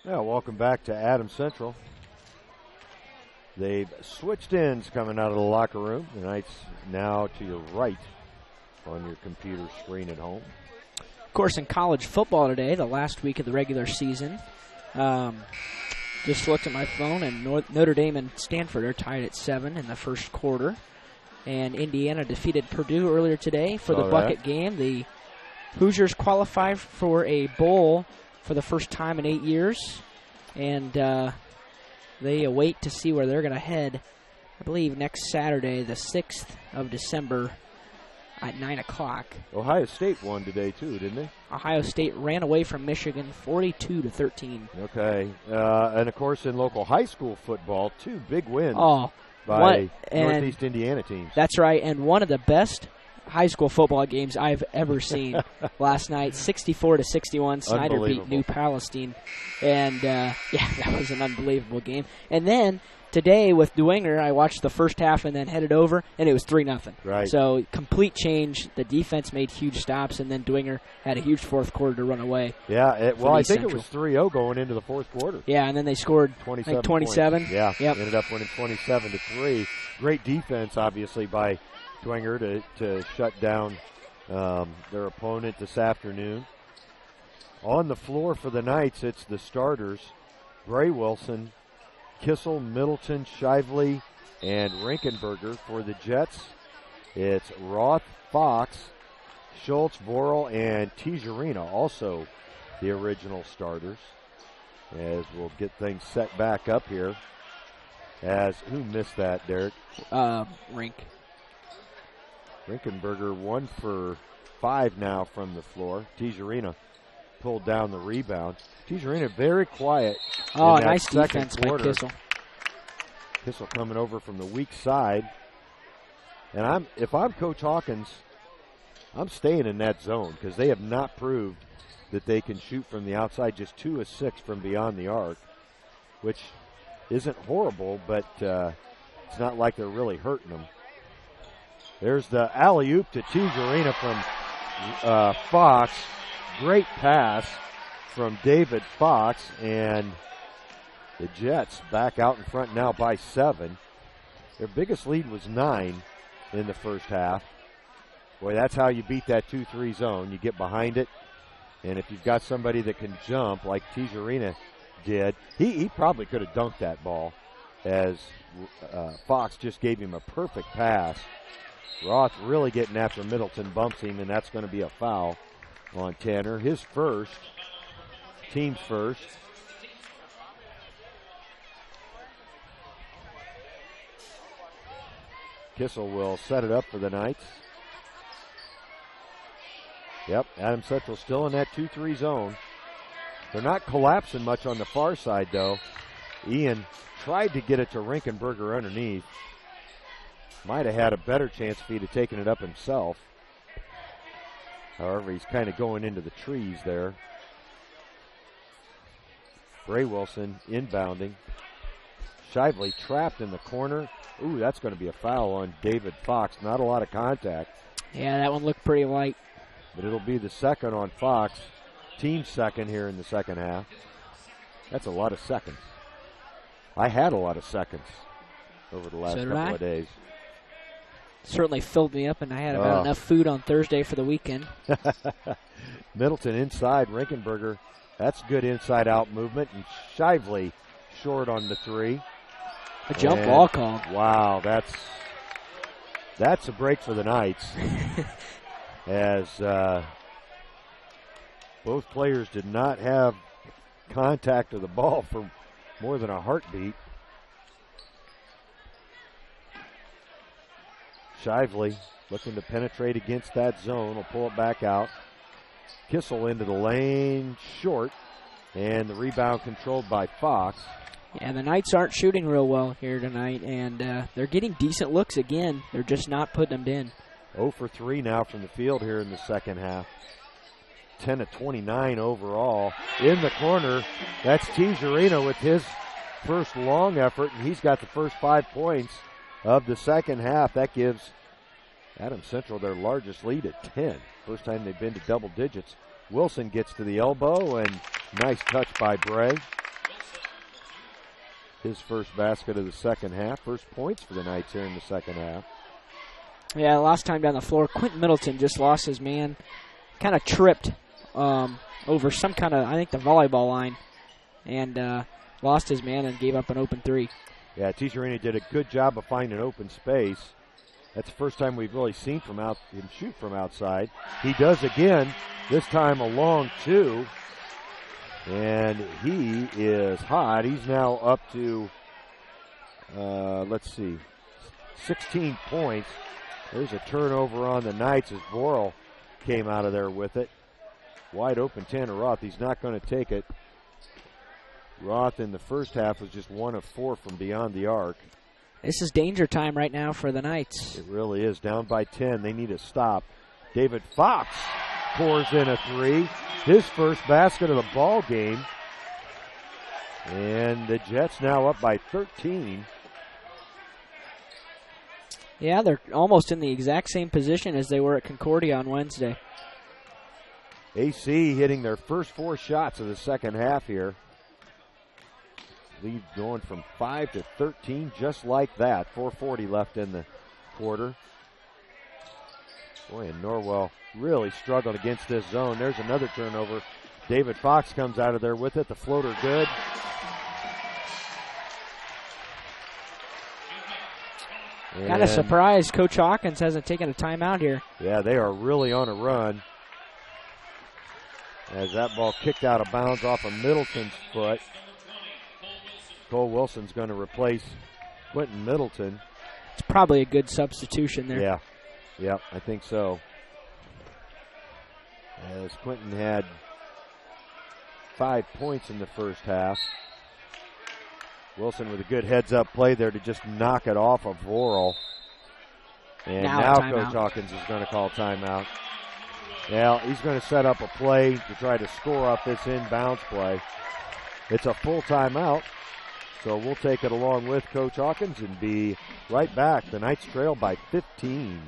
Yeah, welcome back to Adams Central. They've switched ends coming out of the locker room. The Knights now to your right on your computer screen at home. Of course, in college football today, the last week of the regular season, just looked at my phone, and Notre Dame and Stanford are tied at 7 in the first quarter. And Indiana defeated Purdue earlier today for the bucket game. The Hoosiers qualified for a bowl for the first time in 8 years, and they await to see where they're going to head, I believe, next Saturday, the 6th of December at 9 o'clock. Ohio State won today, too, didn't they? Ohio State ran away from Michigan 42-13. Okay. And, of course, in local high school football, 2 big wins by Northeast Indiana teams. That's right, and one of the best high school football games I've ever seen last night. 64-61, Snyder beat New Palestine. And, that was an unbelievable game. And then today with Dwenger, I watched the first half and then headed over, and it was 3-0. Right. So complete change. The defense made huge stops, and then Dwenger had a huge fourth quarter to run away. Yeah, I think it was 3-0 going into the fourth quarter. Yeah, and then they scored 27. Yeah, yep. Ended up winning 27-3. Great defense, obviously, by Dwenger to shut down their opponent this afternoon. On the floor for the Knights, it's the starters, Bray Wilson, Kissel, Middleton, Shively, and Rinkenberger. For the Jets, it's Roth, Fox, Schultz, Borrell, and Tijerina, also the original starters. As we'll get things set back up here. Who missed that, Derek? Rinkenberger 1 for 5 now from the floor. Tijerina pulled down the rebound. Tijerina very quiet. Nice defense by Kissel. Kissel coming over from the weak side. And if I'm Coach Hawkins, I'm staying in that zone because they have not proved that they can shoot from the outside. Just 2 of 6 from beyond the arc, which isn't horrible, but it's not like they're really hurting them. There's the alley-oop to Tijerina from Fox. Great pass from David Fox, and the Jets back out in front now by 7. Their biggest lead was 9 in the first half. Boy, that's how you beat that 2-3 zone. You get behind it, and if you've got somebody that can jump like Tijerina did, he probably could have dunked that ball as Fox just gave him a perfect pass. Roth really getting after Middleton, bumps him, and that's going to be a foul on Tanner. His first, team's first. Kissel will set it up for the Knights. Yep, Adams Central still in that 2-3 zone. They're not collapsing much on the far side, though. Ian tried to get it to Rinkenberger underneath. Might have had a better chance if he'd have taken it up himself. However, he's kind of going into the trees there. Bray Wilson inbounding. Shively trapped in the corner. Ooh, that's going to be a foul on David Fox. Not a lot of contact. Yeah, that one looked pretty light. But it'll be the second on Fox. Team second here in the second half. That's a lot of seconds. I had a lot of seconds over the last couple of days. Certainly filled me up, and I had about enough food on Thursday for the weekend. Middleton inside, Rinkenberger. That's good inside-out movement, and Shively short on the 3. A jump ball call. Wow, that's a break for the Knights. As both players did not have contact of the ball for more than a heartbeat. Shively looking to penetrate against that zone. Will pull it back out. Kissel into the lane, short, and the rebound controlled by Fox. Yeah, the Knights aren't shooting real well here tonight, and they're getting decent looks again. They're just not putting them in. 0 for 3 now from the field here in the second half. 10 of 29 overall. In the corner, that's Tijerina with his first long effort, and he's got the first 5 points of the second half. That gives Adams Central their largest lead at 10. First time they've been to double digits. Wilson gets to the elbow, and nice touch by Bray. His first basket of the second half. First points for the Knights here in the second half. Yeah, last time down the floor, Quentin Middleton just lost his man. Kind of tripped over some kind of, I think, the volleyball line, and lost his man and gave up an open three. Yeah, Tijerina did a good job of finding open space. That's the first time we've really seen him shoot from outside. He does again, this time a long two. And he is hot. He's now up to, 16 points. There's a turnover on the Knights as Borrell came out of there with it. Wide open Tanner Roth. He's not going to take it. Roth in the first half was just 1 of 4 from beyond the arc. This is danger time right now for the Knights. It really is. Down by 10. They need a stop. David Fox pours in a three. His first basket of the ball game. And the Jets now up by 13. Yeah, they're almost in the exact same position as they were at Concordia on Wednesday. AC hitting their first 4 shots of the second half here. Lead going from 5 to 13 just like that. 4:40 left in the quarter. Boy, and Norwell really struggled against this zone. There's another turnover. David Fox comes out of there with it. The floater good. Kind of surprised Coach Hawkins hasn't taken a timeout here. Yeah, they are really on a run. As that ball kicked out of bounds off of Middleton's foot. Cole Wilson's going to replace Quentin Middleton. It's probably a good substitution there. Yeah, I think so. As Quentin had 5 points in the first half. Wilson with a good heads-up play there to just knock it off of Vorel. And now Coach Hawkins is going to call timeout. Well, he's going to set up a play to try to score off this inbounds play. It's a full timeout. So we'll take it along with Coach Hawkins and be right back. The Knights trail by 15.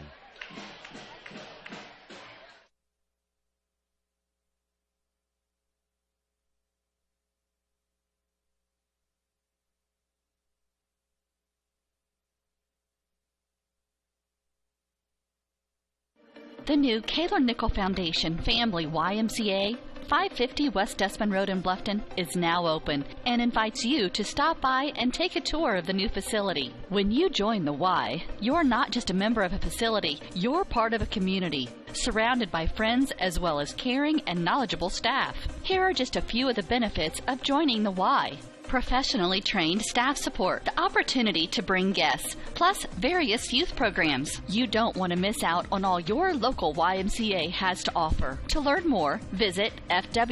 The new Kaler Nickel Foundation Family YMCA, 550 West Dustman Road in Bluffton, is now open and invites you to stop by and take a tour of the new facility. When you join the Y, you're not just a member of a facility, you're part of a community, surrounded by friends as well as caring and knowledgeable staff. Here are just a few of the benefits of joining the Y. Professionally trained staff support, the opportunity to bring guests, plus various youth programs. You don't want to miss out on all your local YMCA has to offer. To learn more, visit fwymca.org.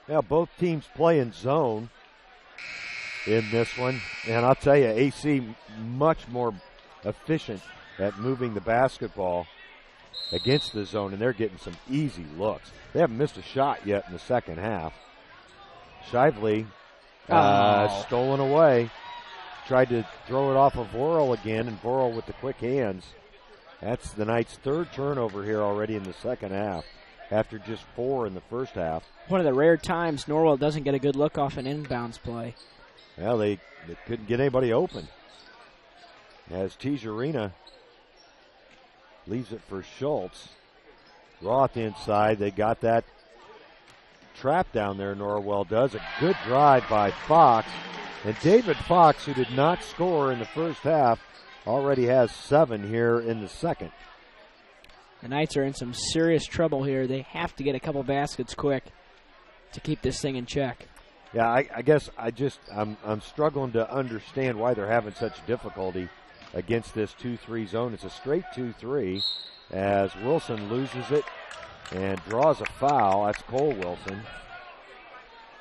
Now both teams play in zone in this one, and I'll tell you, AC much more efficient at moving the basketball against the zone, and they're getting some easy looks. They haven't missed a shot yet in the second half. Shively stolen away. Tried to throw it off of Vorel again, and Vorel with the quick hands. That's the Knights' third turnover here already in the second half, after just 4 in the first half. One of the rare times Norwell doesn't get a good look off an inbounds play. Well, they couldn't get anybody open. As Tijerina leaves it for Schultz. Roth inside. They got that trap down there, Norwell does. A good drive by Fox. And David Fox, who did not score in the first half, already has 7 here in the second. The Knights are in some serious trouble here. They have to get a couple baskets quick to keep this thing in check. Yeah, I guess I'm struggling to understand why they're having such difficulty against this 2-3 zone. It's a straight 2-3 as Wilson loses it and draws a foul. That's Cole Wilson.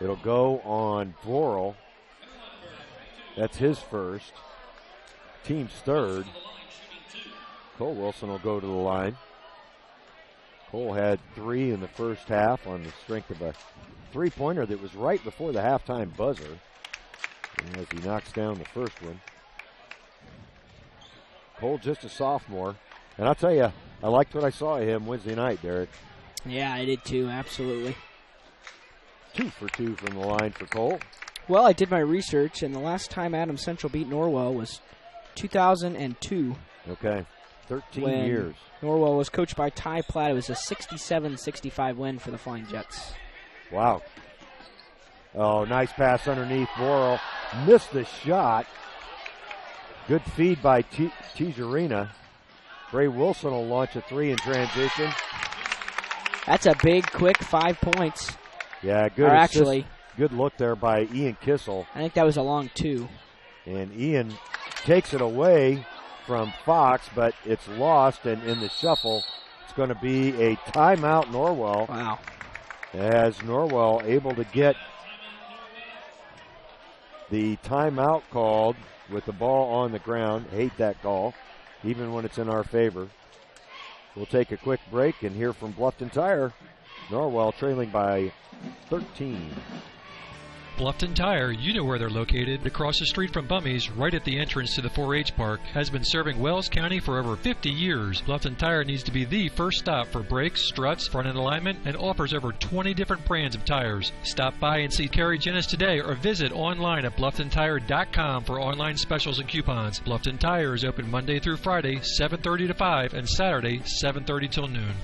It'll go on Vorel. That's his first. Team's third. Cole Wilson will go to the line. Cole had 3 in the first half on the strength of a three-pointer that was right before the halftime buzzer. And as he knocks down the first one. Cole just a sophomore. And I'll tell you, I liked what I saw of him Wednesday night, Derek. Yeah, I did too, absolutely. 2 for 2 from the line for Cole. Well, I did my research, and the last time Adams Central beat Norwell was 2002. Okay, 13 when years. Norwell was coached by Ty Platt. It was a 67-65 win for the Flying Jets. Wow. Oh, nice pass underneath. Missed the shot. Good feed by Tijerina. Bray Wilson will launch a 3 in transition. That's a big, quick 5 points. Yeah, good or assist. Actually, good look there by Ian Kissel. I think that was a long 2. And Ian takes it away from Fox, but it's lost, and in the shuffle, it's going to be a timeout, Norwell. Wow. As Norwell able to get the timeout called with the ball on the ground. Hate that call, even when it's in our favor. We'll take a quick break and hear from Bluffton Tire. Norwell trailing by 13. Bluffton Tire, you know where they're located. Across the street from Bummy's, right at the entrance to the 4-H Park, has been serving Wells County for over 50 years. Bluffton Tire needs to be the first stop for brakes, struts, front-end alignment, and offers over 20 different brands of tires. Stop by and see Kerry Jennis today or visit online at BlufftonTire.com for online specials and coupons. Bluffton Tire is open Monday through Friday, 7:30 to 5, and Saturday, 7:30 till noon.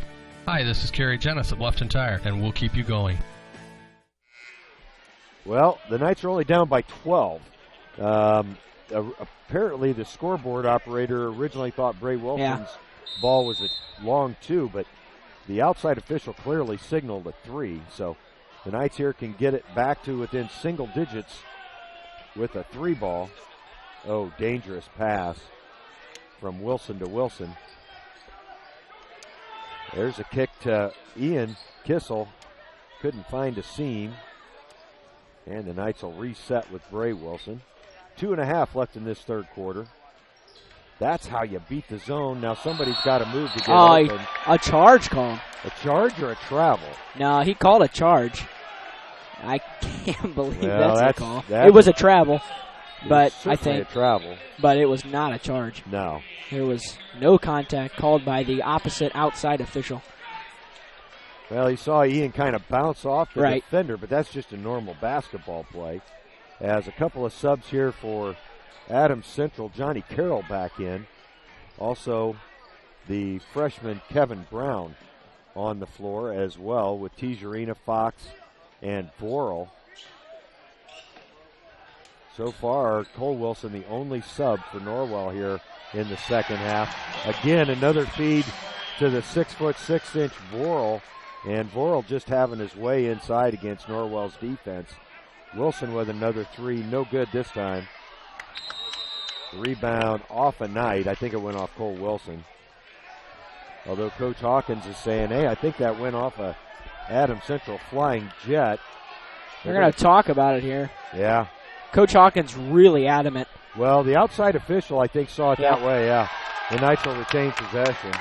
Hi, this is Kerry Jennis at Bluffton Tire, and we'll keep you going. Well, the Knights are only down by 12. Apparently, the scoreboard operator originally thought Bray Wilson's ball was a long 2, but the outside official clearly signaled a 3. So the Knights here can get it back to within single digits with a 3 ball. Oh, dangerous pass from Wilson to Wilson. There's a kick to Ian Kissel. Couldn't find a seam. And the Knights will reset with Bray Wilson. 2.5 left in this third quarter. That's how you beat the zone. Now somebody's got to move to get open. A charge call. A charge or a travel? No, he called a charge. I can't believe that's a call. It was a travel, but I think a travel. But it was not a charge. No. There was no contact called by the opposite outside official. Well, he saw Ian kind of bounce off the defender, but that's just a normal basketball play. As a couple of subs here for Adams Central, Johnny Carroll back in. Also, the freshman Kevin Brown on the floor as well with Tijerina, Fox, and Vorel. So far, Cole Wilson the only sub for Norwell here in the second half. Again, another feed to the 6'6" Vorel. And Vorel just having his way inside against Norwell's defense. Wilson with another 3, no good this time. Rebound off a Knight. I think it went off Cole Wilson. Although Coach Hawkins is saying, hey, I think that went off a Adams Central Flying Jet. We're going to talk about it here. Yeah. Coach Hawkins really adamant. Well, the outside official, I think, saw it that way, yeah. The Knights will retain possession.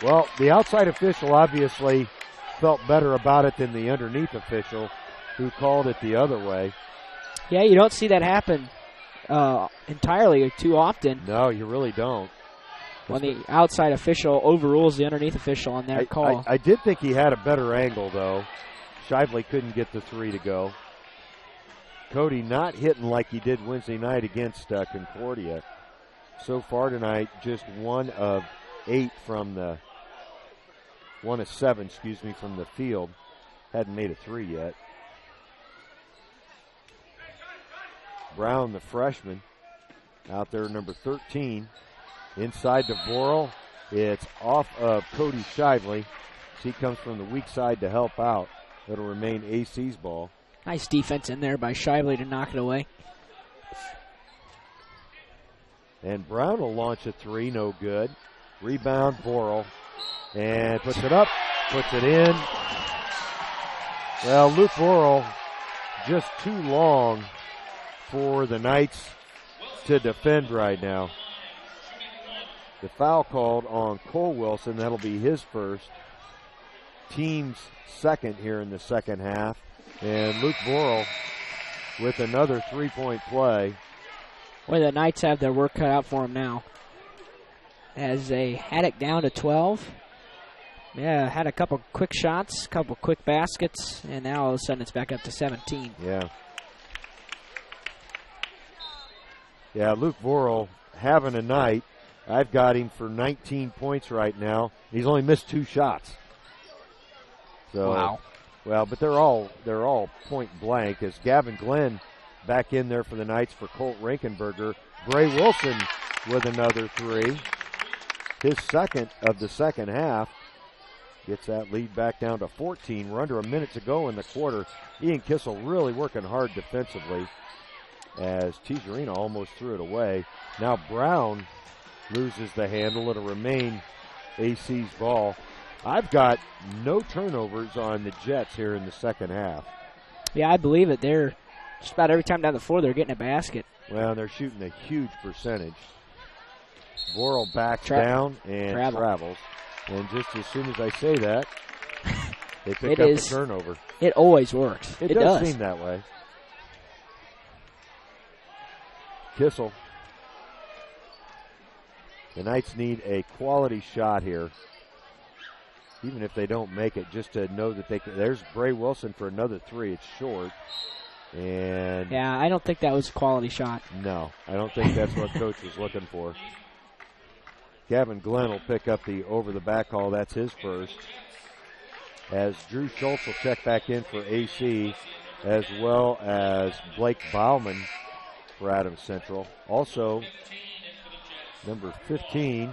Well, the outside official obviously felt better about it than the underneath official who called it the other way. Yeah, you don't see that happen entirely too often. No, you really don't. When the outside official overrules the underneath official on their call. I did think he had a better angle, though. Shively couldn't get the 3 to go. Cody not hitting like he did Wednesday night against Concordia. So far tonight, just 1 of 7, from the field. Hadn't made a 3 yet. Brown, the freshman, Out there, number 13. Inside to Vorel. It's off of Cody Shively. He comes from the weak side to help out. It'll remain AC's ball. Nice defense in there by Shively to knock it away. And Brown will launch a three, no good. Rebound, Vorel. And puts it up, puts it in. Well, Luke Vorel just too long for the Knights to defend right now. The foul called on Cole Wilson. That'll be his first. Team's second here in the second half. And Luke Vorel with another three-point play. Boy, the Knights have their work cut out for them now. As they had it down to 12. Yeah, had a couple quick shots, a couple quick baskets, and now all of a sudden it's back up to 17. Yeah. Yeah, Luke Vorel having a night. I've got him for 19 points right now. He's only missed 2 shots. So, wow. Well, but they're all point blank. As Gavin Glenn back in there for the Knights for Colt Rankenberger. Bray Wilson with another three. His second of the second half. Gets that lead back down to 14. We're under a minute to go in the quarter. Ian Kissel really working hard defensively as Tijerina almost threw it away. Now Brown loses the handle. It'll remain AC's ball. I've got no turnovers on the Jets here in the second half. Yeah, I believe it. They're just about every time down the floor they're getting a basket. Well, they're shooting a huge percentage. Vorel backs down and travels. And just as soon as I say that, they pick up a turnover. It always works. It does seem that way. Kissel. The Knights need a quality shot here. Even if they don't make it, just to know that they can. There's Bray Wilson for another three. It's short. And yeah, I don't think that was a quality shot. No, I don't think that's what Coach was looking for. Gavin Glenn will pick up the over-the-back call. That's his first. As Drew Schultz will check back in for AC, as well as Blake Bauman for Adams Central. Also, number 15,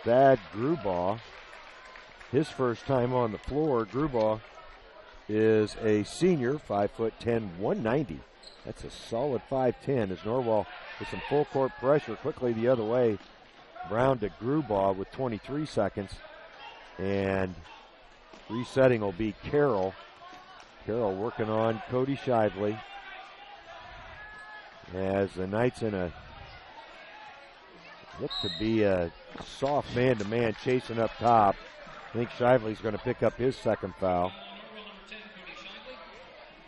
Thad Grubaugh. His first time on the floor. Grubaugh is a senior, 5'10", 190. That's a solid 5'10", as Norwell with some full court pressure quickly the other way. Brown to Grubaugh with 23 seconds. And resetting will be Carroll. Carroll working on Cody Shively. As the Knights in a look to be a soft man-to-man chasing up top. I think Shively's going to pick up his second foul.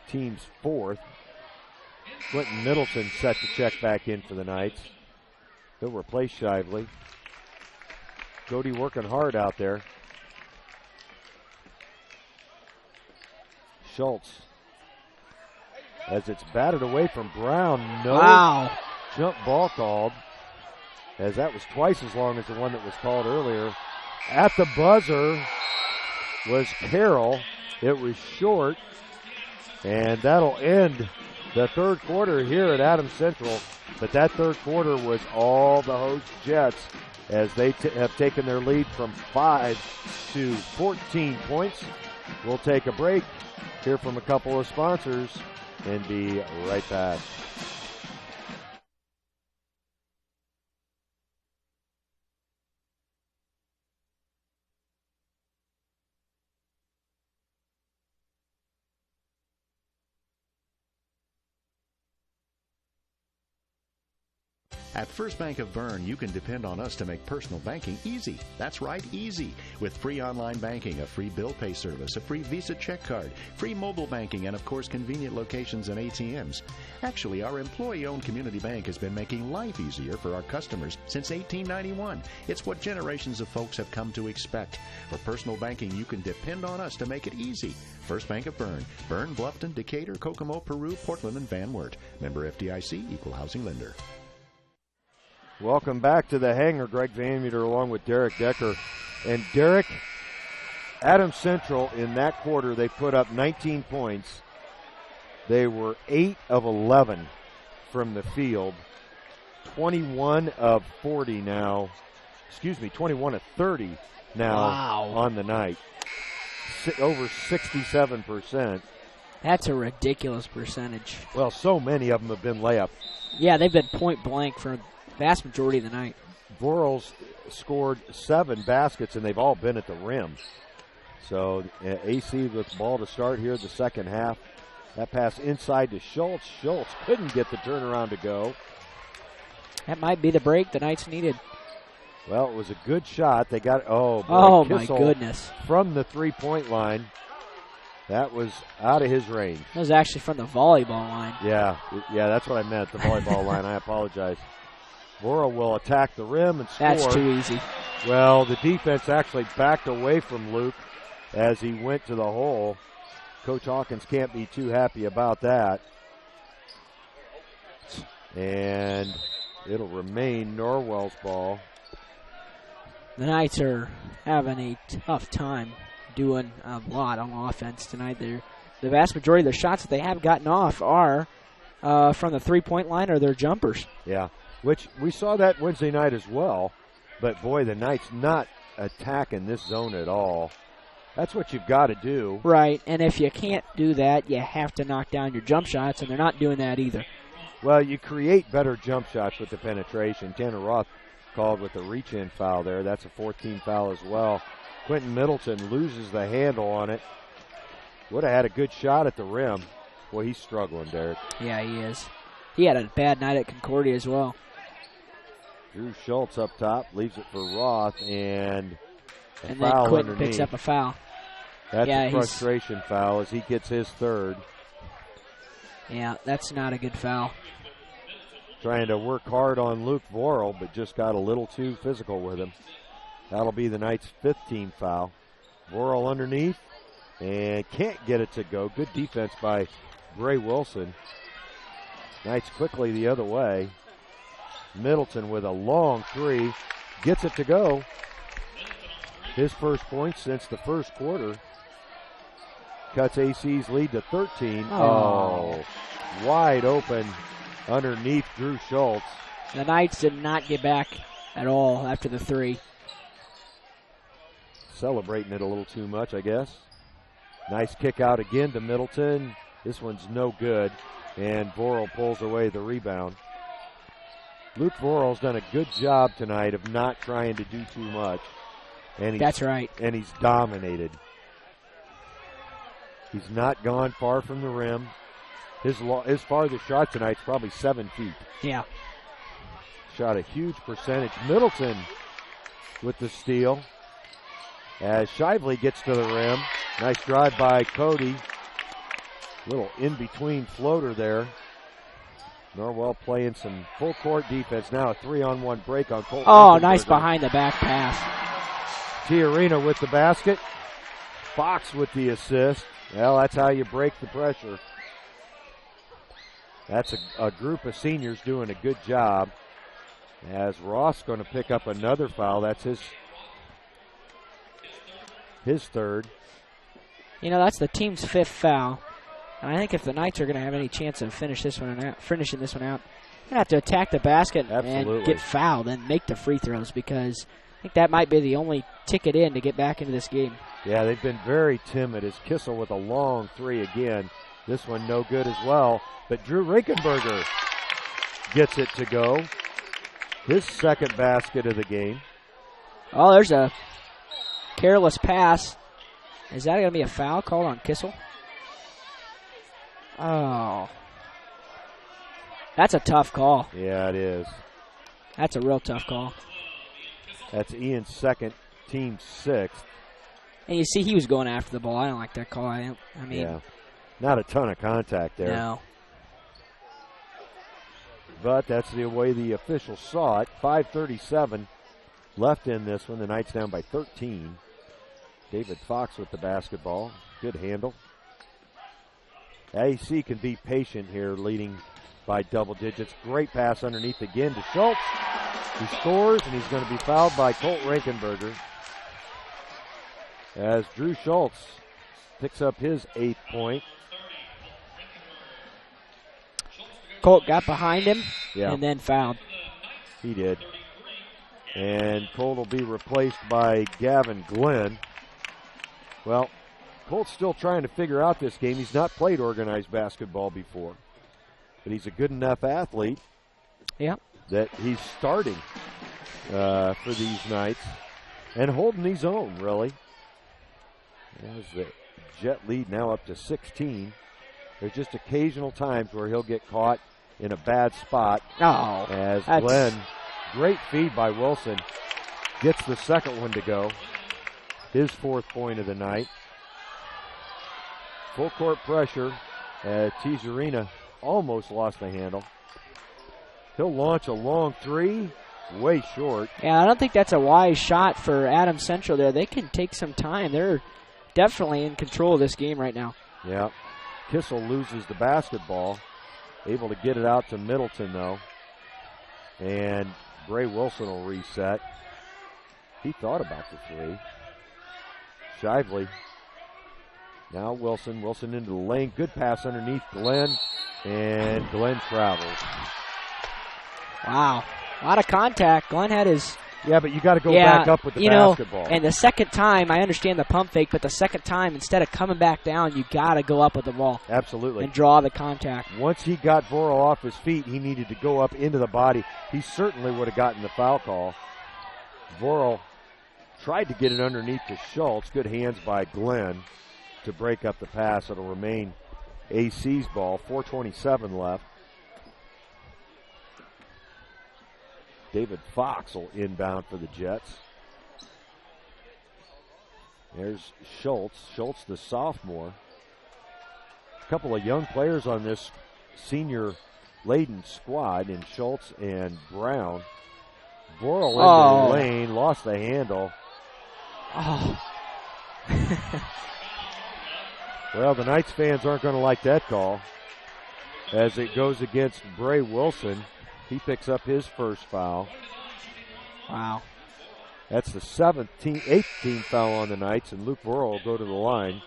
Team's fourth. Quentin Middleton set to check back in for the Knights. He'll replace Shively. Cody working hard out there. Schultz. As it's batted away from Brown. No jump ball called. As that was twice as long as the one that was called earlier. At the buzzer was Carroll. It was short. And that'll end the third quarter here at Adams Central. But that third quarter was all the host Jets as they have taken their lead from 5 to 14 points. We'll take a break, hear from a couple of sponsors, and be right back. At First Bank of Bern, you can depend on us to make personal banking easy. That's right, easy. With free online banking, a free bill pay service, a free Visa check card, free mobile banking, and of course convenient locations and ATMs. Actually, our employee-owned community bank has been making life easier for our customers since 1891. It's what generations of folks have come to expect. For personal banking, you can depend on us to make it easy. First Bank of Bern. Bern, Bluffton, Decatur, Kokomo, Peru, Portland, and Van Wert. Member FDIC, Equal Housing Lender. Welcome back to the hangar. Greg Van Meter along with Derek Decker. And Derek, Adams Central in that quarter, they put up 19 points. They were 8 of 11 from the field. 21 of 40 now. 21 of 30 now on the night. Over 67%. That's a ridiculous percentage. Well, so many of them have been layup. Yeah, they've been point blank for the vast majority of the night. Vorel's scored 7 baskets, and they've all been at the rim. So AC with the ball to start here the second half. That pass inside to Schultz. Schultz couldn't get the turnaround to go. That might be the break the Knights needed. Well, it was a good shot. They got, my goodness. From the three-point line. That was out of his range. That was actually from the volleyball line. Yeah, that's what I meant, the volleyball line. I apologize. Vorel will attack the rim and score. That's too easy. Well, the defense actually backed away from Luke as he went to the hole. Coach Hawkins can't be too happy about that. And it'll remain Norwell's ball. The Knights are having a tough time doing a lot on offense tonight. The vast majority of the shots that they have gotten off are from the three-point line or their jumpers. Yeah, which we saw that Wednesday night as well. But, boy, the Knights not attacking this zone at all. That's what you've got to do. Right, and if you can't do that, you have to knock down your jump shots, and they're not doing that either. Well, you create better jump shots with the penetration. Tanner Roth called with a reach-in foul there. That's a 14 foul as well. Quentin Middleton loses the handle on it. Would have had a good shot at the rim. Boy, he's struggling, Derek. Yeah, he is. He had a bad night at Concordia as well. Drew Schultz up top, leaves it for Roth, and then foul Quentin underneath. picks up a foul. That's a frustration foul as he gets his third. Yeah, that's not a good foul. Trying to work hard on Luke Vorel, but just got a little too physical with him. That'll be the Knights' 15th foul. Vorel underneath and can't get it to go. Good defense by Gray Wilson. Knights quickly the other way. Middleton with a long three. Gets it to go. His first point since the first quarter. Cuts AC's lead to 13. Oh, wide open underneath Drew Schultz. The Knights did not get back at all after the three. Celebrating it a little too much, I guess. Nice kick out again to Middleton. This one's no good, and Vorel pulls away the rebound. Luke Vorel's done a good job tonight of not trying to do too much. And that's right. And he's dominated. He's not gone far from the rim. His farthest shot tonight's probably 7 feet. Yeah. Shot a huge percentage. Middleton with the steal. As Shively gets to the rim. Nice drive by Cody. Little in-between floater there. Norwell playing some full court defense. Now a 3-on-1 break on Colt. Oh, nice behind the back pass. Tiarina with the basket. Fox with the assist. Well, that's how you break the pressure. That's a group of seniors doing a good job. As Ross going to pick up another foul. That's his third. You know, that's the team's 5th foul. And I think if the Knights are going to have any chance of finishing this one out, they're going to have to attack the basket and get fouled and make the free throws, because I think that might be the only ticket in to get back into this game. Yeah, they've been very timid as Kissel with a long three again. This one no good as well. But Drew Rinkenberger gets it to go. His second basket of the game. Oh, there's a careless pass. Is that going to be a foul called on Kissel? Oh. That's a tough call. Yeah, it is. That's a real tough call. That's Ian's second, team 6th. And you see he was going after the ball. I don't like that call. I mean, yeah, not a ton of contact there. No. But that's the way the officials saw it. 5:37 left in this one. The Knights down by 13. David Fox with the basketball. Good handle. AC can be patient here, leading by double digits. Great pass underneath again to Schultz. He scores, and he's going to be fouled by Colt Rankenberger. As Drew Schultz picks up his 8th point. Colt got behind him and then fouled. He did. And Colt will be replaced by Gavin Glenn. Well, Colt's still trying to figure out this game. He's not played organized basketball before. But he's a good enough athlete that he's starting for these nights and holding his own, really. As the Jet lead now up to 16. There's just occasional times where he'll get caught in a bad spot. As Glenn, great feed by Wilson, gets the second one to go. His 4th point of the night. Full court pressure. Tijerina almost lost the handle. He'll launch a long 3, way short. Yeah, I don't think that's a wise shot for Adams Central there. They can take some time. They're definitely in control of this game right now. Yeah. Kissel loses the basketball. Able to get it out to Middleton, though. And Bray Wilson will reset. He thought about the 3. Shively. Now Wilson. Wilson into the lane. Good pass underneath Glenn. And Glenn travels. Wow. A lot of contact. Glenn had his... Yeah, but you got to go back up with the basketball. And the second time, I understand the pump fake, but the second time, instead of coming back down, you got to go up with the ball. Absolutely. And draw the contact. Once he got Vorel off his feet, he needed to go up into the body. He certainly would have gotten the foul call. Vorel tried to get it underneath to Schultz. Good hands by Glenn to break up the pass. It'll remain AC's ball. 4:27 left. David Fox will inbound for the Jets. There's Schultz. Schultz, the sophomore. A couple of young players on this senior-laden squad in Schultz and Brown. Vorel into the lane, lost the handle. Well, the Knights fans aren't going to like that call as it goes against Bray Wilson. He picks up his first foul. Wow. That's the 18th foul on the Knights, and Luke Vorel will go to the line.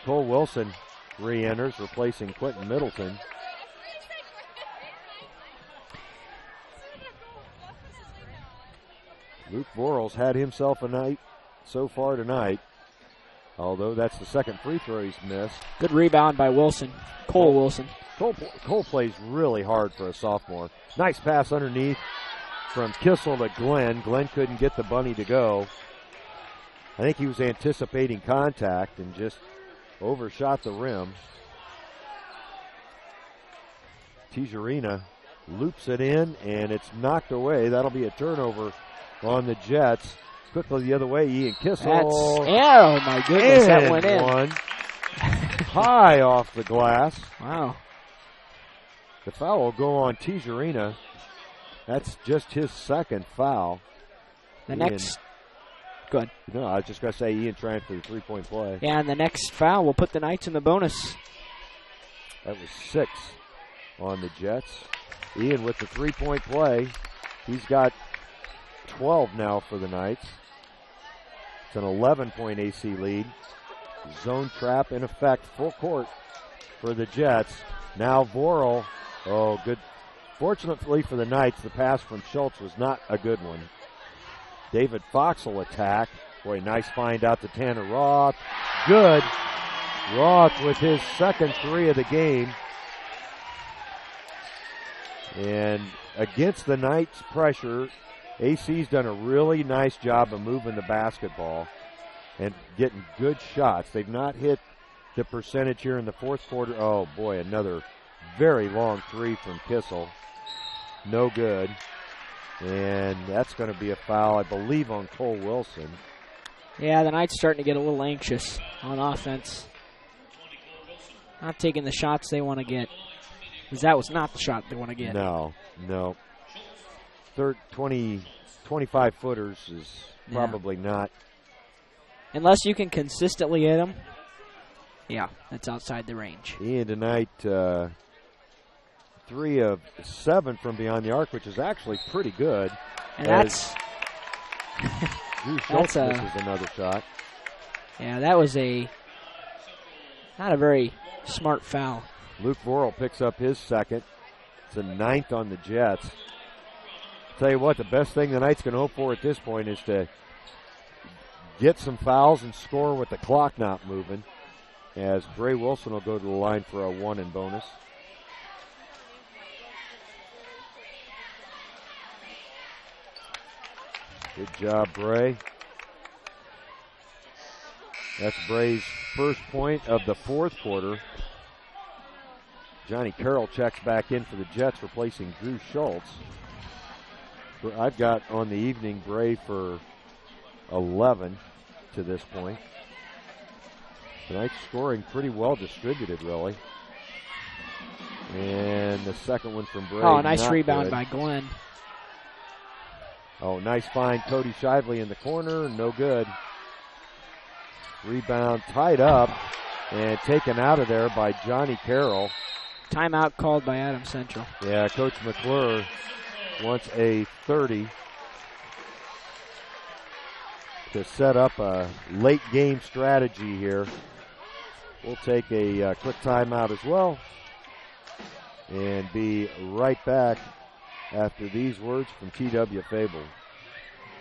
Cole Wilson re-enters, replacing Quentin Middleton. Luke Vorel's had himself a night so far tonight, although that's the second free throw he's missed. Good rebound by Wilson. Cole Wilson. Cole plays really hard for a sophomore. Nice pass underneath from Kissel to Glenn. Glenn couldn't get the bunny to go. I think he was anticipating contact and just overshot the rim. Tijerina loops it in, and it's knocked away. That'll be a turnover on the Jets. Quickly the other way, Ian Kissel. Oh, my goodness, that went in. One. High off the glass. Wow. The foul will go on Tijerina. That's just his second foul. The next. Good. No, I was just going to say Ian trying for the three-point play. Yeah, and the next foul will put the Knights in the bonus. That was 6 on the Jets. Ian with the three-point play. He's got 12 now for the Knights. It's an 11-point AC lead. Zone trap in effect, full court for the Jets. Now Vorel. Oh, good. Fortunately for the Knights, the pass from Schultz was not a good one. David Fox will attack. Boy, nice find out to Tanner Roth. Good. Roth with his second 3 of the game. And against the Knights' pressure, AC's done a really nice job of moving the basketball and getting good shots. They've not hit the percentage here in the fourth quarter. Oh, boy, another very long 3 from Kissel. No good. And that's going to be a foul, I believe, on Cole Wilson. Yeah, the Knights starting to get a little anxious on offense. Not taking the shots they want to get. Because that was not the shot they want to get. No. 25-footers is probably not. Unless you can consistently hit them. Yeah, that's outside the range. Ian tonight, 3 of 7 from beyond the arc, which is actually pretty good. And that's Drew Schultz misses another shot. Yeah, that was not a very smart foul. Luke Vorel picks up his second. It's a 9th on the Jets. Tell you what, the best thing the Knights can hope for at this point is to get some fouls and score with the clock not moving, as Bray Wilson will go to the line for a 1 in bonus. Good job, Bray. That's Bray's first point of the fourth quarter. Johnny Carroll checks back in for the Jets, replacing Drew Schultz. I've got on the evening Bray for 11 to this point. Tonight's scoring pretty well distributed, really. And the second one from Bray. Oh, nice good. rebound by Glenn. Oh, nice find. Cody Shively in the corner. No good. Rebound tied up and taken out of there by Johnny Carroll. Timeout called by Adams Central. Yeah, Coach McClure wants a 30 to set up a late game strategy here. We'll take a quick timeout as well and be right back after these words from T.W. Fable.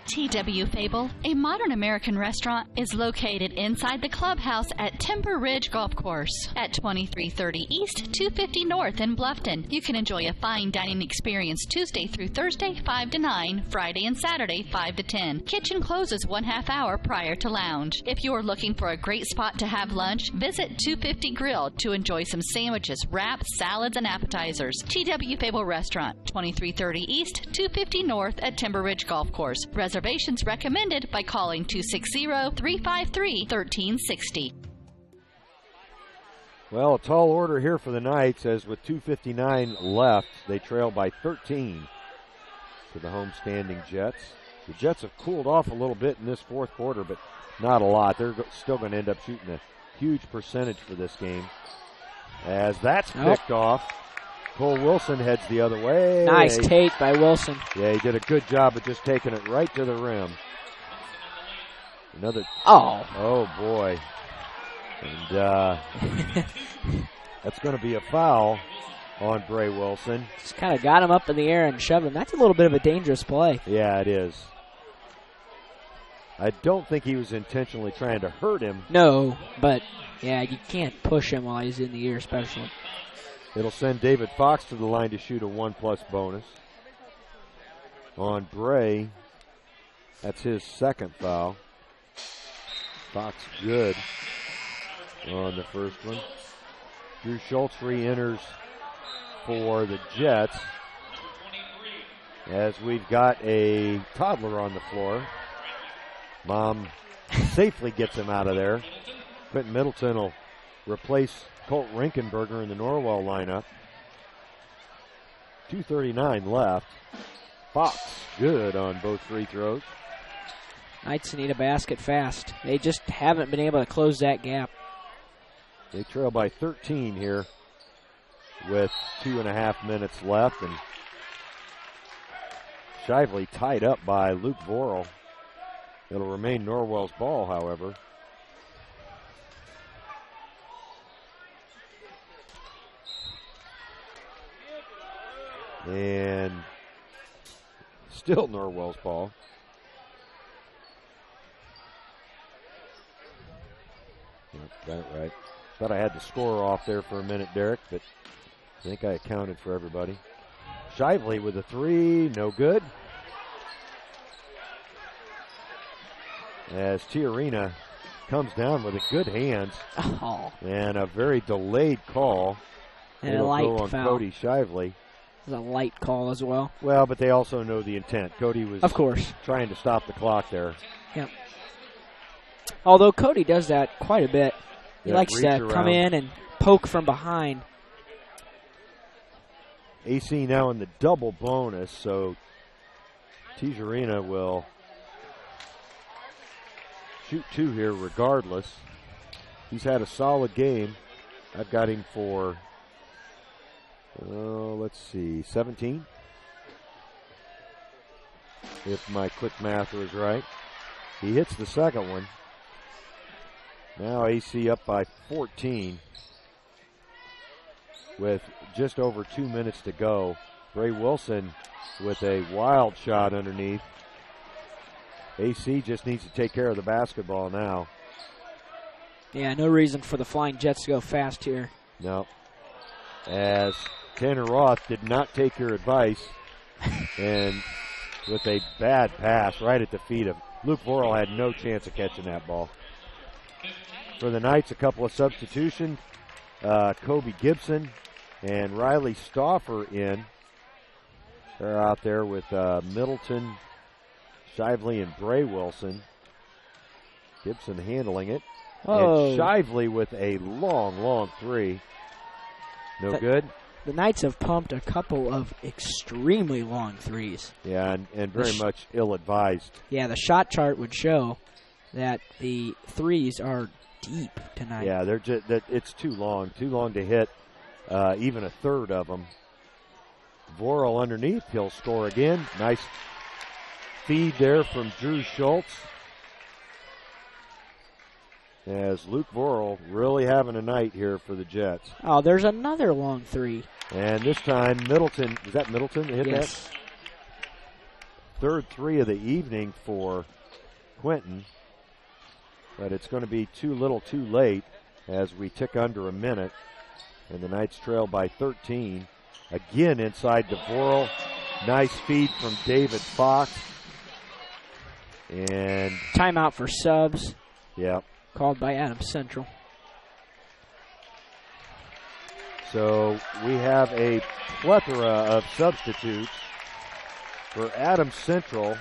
T.W. Fable, a modern American restaurant, is located inside the clubhouse at Timber Ridge Golf Course at 2330 East, 250 North in Bluffton. You can enjoy a fine dining experience Tuesday through Thursday, 5 to 9, Friday and Saturday, 5 to 10. Kitchen closes 1/2 hour prior to lounge. If you are looking for a great spot to have lunch, visit 250 Grill to enjoy some sandwiches, wraps, salads, and appetizers. T.W. Fable Restaurant, 2330 East, 250 North at Timber Ridge Golf Course. Reservations recommended by calling 260-353-1360. Well, a tall order here for the Knights, as with 2:59 left, they trail by 13 to the home-standing Jets. The Jets have cooled off a little bit in this fourth quarter, but not a lot. They're still going to end up shooting a huge percentage for this game. As that's picked off. Cole Wilson heads the other way. Nice take by Wilson. Yeah, he did a good job of just taking it right to the rim. Another. Oh, boy. And that's going to be a foul on Bray Wilson. Just kind of got him up in the air and shoved him. That's a little bit of a dangerous play. Yeah, it is. I don't think he was intentionally trying to hurt him. No, but, yeah, you can't push him while he's in the air, especially. It'll send David Fox to the line to shoot a 1+ bonus. On Bray, that's his second foul. Fox good on the first one. Drew Schultz re-enters for the Jets, as we've got a toddler on the floor. Mom safely gets him out of there. Quentin Middleton will replace Colt Rinkenberger in the Norwell lineup. 2:39 left. Fox good on both free throws. Knights need a basket fast. They just haven't been able to close that gap. They trail by 13 here with 2.5 minutes left, and Shively tied up by Luke Vorel. It'll remain Norwell's ball, however. And still Norwell's ball. Yep, got it right. Thought I had the score off there for a minute, Derek, but I think I accounted for everybody. Shively with a three, no good. As Tiarina comes down with a good hands and a very delayed call. And a light go on foul. Cody Shively. It was a light call as well. Well, but they also know the intent. Cody was, of course, trying to stop the clock there. Yep. Although Cody does that quite a bit. He likes to around. come in and poke from behind. AC now in the double bonus, so Tijerina will shoot two here regardless. He's had a solid game. I've got him for, let's see, 17? If my quick math was right. He hits the second one. Now AC up by 14 with just over 2 minutes to go. Bray Wilson with a wild shot underneath. AC just needs to take care of the basketball now. Yeah, no reason for the Flying Jets to go fast here. No. As Tanner Roth did not take your advice, and with a bad pass right at the feet of Luke Vorel, had no chance of catching that ball. For the Knights, a couple of substitutions. Kobe Gibson and Riley Stauffer in. They're out there with Middleton, Shively, and Bray Wilson. Gibson handling it. Oh. And Shively with a long three. No good. The Knights have pumped a couple of extremely long threes. Yeah, and very much ill-advised. Yeah, the shot chart would show that the threes are deep tonight. Yeah, they're just it's too long to hit even a third of them. Vorel underneath, he'll score again. Nice feed there from Drew Schultz. As Luke Vorel really having a night here for the Jets. Oh, there's another long three. And this time Middleton, was that Middleton that hit yes. that? Third three of the evening for Quentin. But it's going to be too little too late as we tick under a minute. And the Knights trail by 13. Again inside to Vorel. Nice feed from David Fox. And timeout for subs. Yeah. Called by Adams Central. So we have a plethora of substitutes. For Adams Central,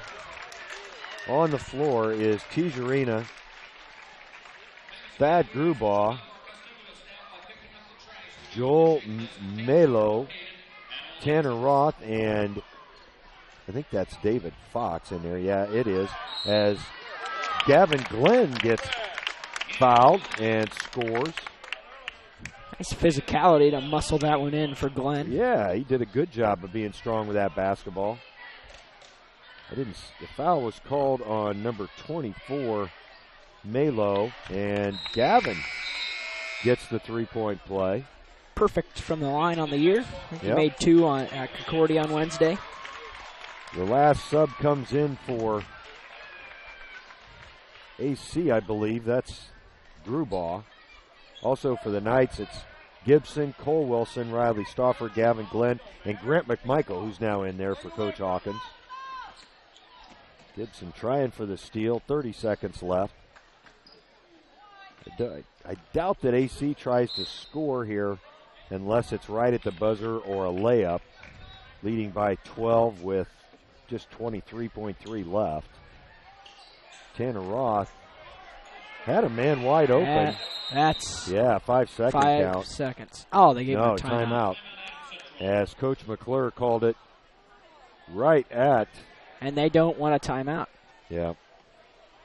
on the floor is Tijerina, Thad Grubaugh, Joel Melo, Tanner Roth, and I think that's David Fox in there. Yeah, it is. As Gavin Glenn gets fouled and scores. Nice physicality to muscle that one in for Glenn. Yeah, he did a good job of being strong with that basketball. The foul was called on number 24, Melo, and Gavin gets the three-point play. Perfect from the line on the year. I think he made two at Concordia on Wednesday. The last sub comes in for AC, I believe. That's Grubaugh. Also for the Knights, it's Gibson, Cole Wilson, Riley Stauffer, Gavin Glenn, and Grant McMichael, who's now in there for Coach Hawkins. Gibson trying for the steal, 30 seconds left. I doubt that AC tries to score here unless it's right at the buzzer or a layup, leading by 12 with just 23.3 left. Tanner Roth had a man wide open. That's 5 second count. 5 seconds. Oh, they gave him a timeout. As Coach McClure called it right at. And they don't want a timeout. Yeah,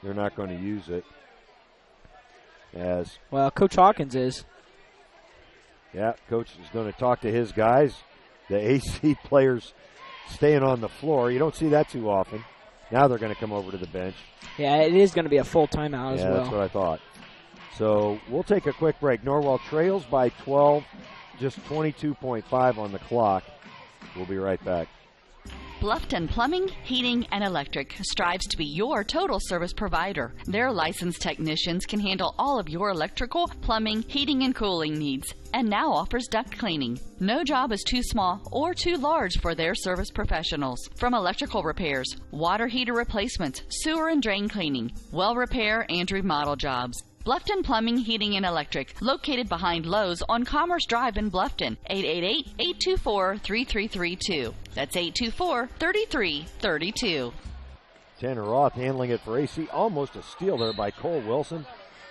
they're not going to use it. Well, Coach Hawkins is. Yeah, Coach is going to talk to his guys. The AC players staying on the floor. You don't see that too often. Now they're going to come over to the bench. Yeah, it is going to be a full timeout as well. Yeah, that's what I thought. So we'll take a quick break. Norwell trails by 12, just 22.5 on the clock. We'll be right back. Bluffton Plumbing, Heating, and Electric strives to be your total service provider. Their licensed technicians can handle all of your electrical, plumbing, heating, and cooling needs, and now offers duct cleaning. No job is too small or too large for their service professionals. From electrical repairs, water heater replacements, sewer and drain cleaning, well repair, and remodel jobs. Bluffton Plumbing, Heating, and Electric, located behind Lowe's on Commerce Drive in Bluffton, 888-824-3332. That's 824-3332. Tanner Roth handling it for AC. Almost a steal there by Cole Wilson.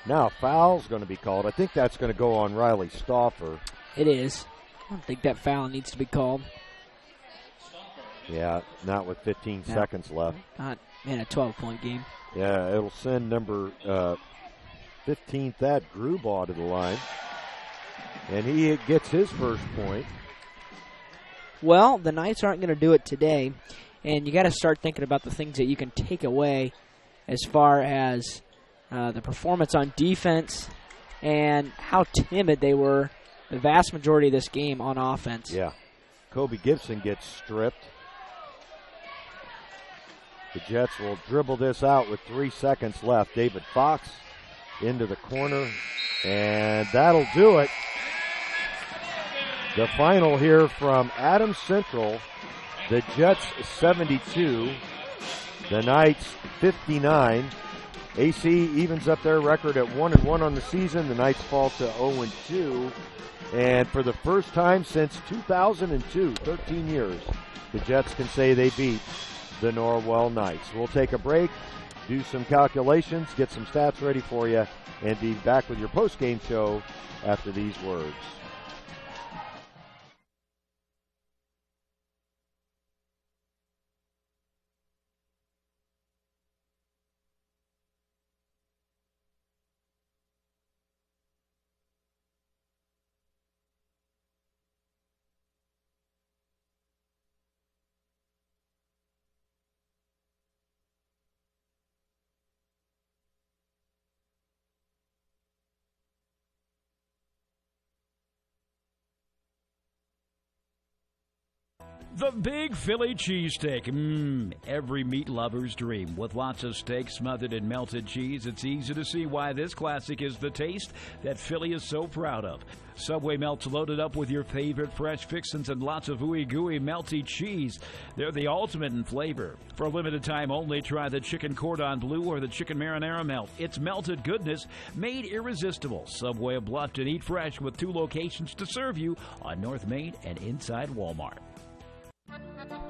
Now a foul's going to be called. I think that's going to go on Riley Stauffer. It is. I don't think that foul needs to be called. Yeah, not with 15 seconds left. Not in a 12-point game. Yeah, it'll send number 15, Thad Grubaugh to the line. And he gets his first point. Well, the Knights aren't going to do it today. And you got to start thinking about the things that you can take away as far as the performance on defense and how timid they were the vast majority of this game on offense. Yeah. Kobe Gibson gets stripped. The Jets will dribble this out with 3 seconds left. David Fox into the corner, and that'll do it. The final here from Adams Central, the Jets 72, the Knights 59. AC evens up their record at 1-1 on the season. The Knights fall to 0-2. And for the first time since 2002, 13 years, the Jets can say they beat the Norwell Knights. We'll take a break, do some calculations, get some stats ready for you, and be back with your post-game show after these words. The Big Philly Cheesesteak. Every meat lover's dream. With lots of steak smothered in melted cheese, it's easy to see why this classic is the taste that Philly is so proud of. Subway melts loaded up with your favorite fresh fixins and lots of ooey gooey melty cheese. They're the ultimate in flavor. For a limited time only, try the chicken cordon bleu or the chicken marinara melt. It's melted goodness made irresistible. Subway of Bluffton. Eat fresh with 2 locations to serve you on North Main and inside Walmart.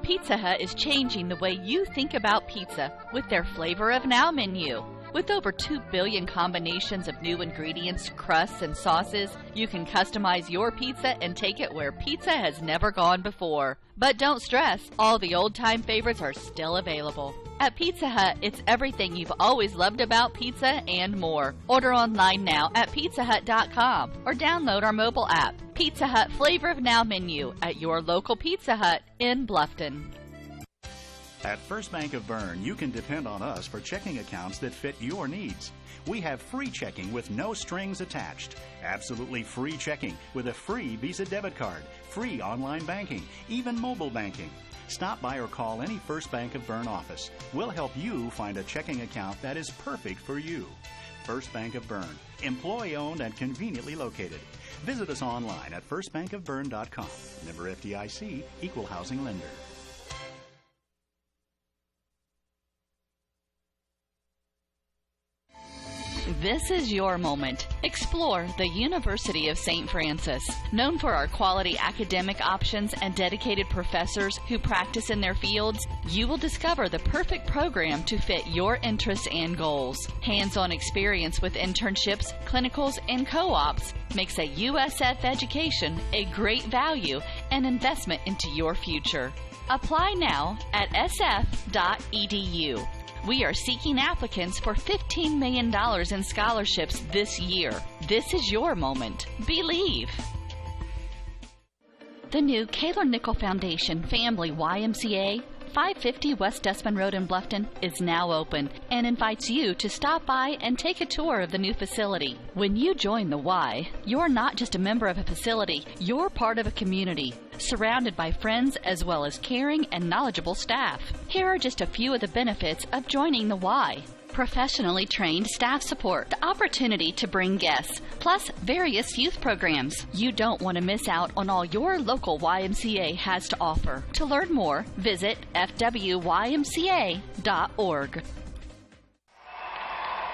Pizza Hut is changing the way you think about pizza with their Flavor of Now menu. With over 2 billion combinations of new ingredients, crusts, and sauces, you can customize your pizza and take it where pizza has never gone before. But don't stress, all the old-time favorites are still available. At Pizza Hut, it's everything you've always loved about pizza and more. Order online now at pizzahut.com or download our mobile app. Pizza Hut Flavor of Now menu at your local Pizza Hut in Bluffton. At First Bank of Bern, you can depend on us for checking accounts that fit your needs. We have free checking with no strings attached. Absolutely free checking with a free Visa debit card, free online banking, even mobile banking. Stop by or call any First Bank of Bern office. We'll help you find a checking account that is perfect for you. First Bank of Bern, employee-owned and conveniently located. Visit us online at firstbankofbern.com. Member FDIC, Equal Housing Lender. This is your moment. Explore the University of St. Francis. Known for our quality academic options and dedicated professors who practice in their fields, you will discover the perfect program to fit your interests and goals. Hands-on experience with internships, clinicals, and co-ops makes a USF education a great value and investment into your future. Apply now at sf.edu. We are seeking applicants for $15 million in scholarships this year. This is your moment. Believe. The new Kaler Nickel Foundation Family YMCA, 550 West Dustman Road in Bluffton, is now open and invites you to stop by and take a tour of the new facility. When you join the Y, you're not just a member of a facility, you're part of a community, surrounded by friends as well as caring and knowledgeable staff. Here are just a few of the benefits of joining the Y. Professionally trained staff support, the opportunity to bring guests, plus various youth programs. You don't want to miss out on all your local YMCA has to offer. To learn more, visit fwymca.org.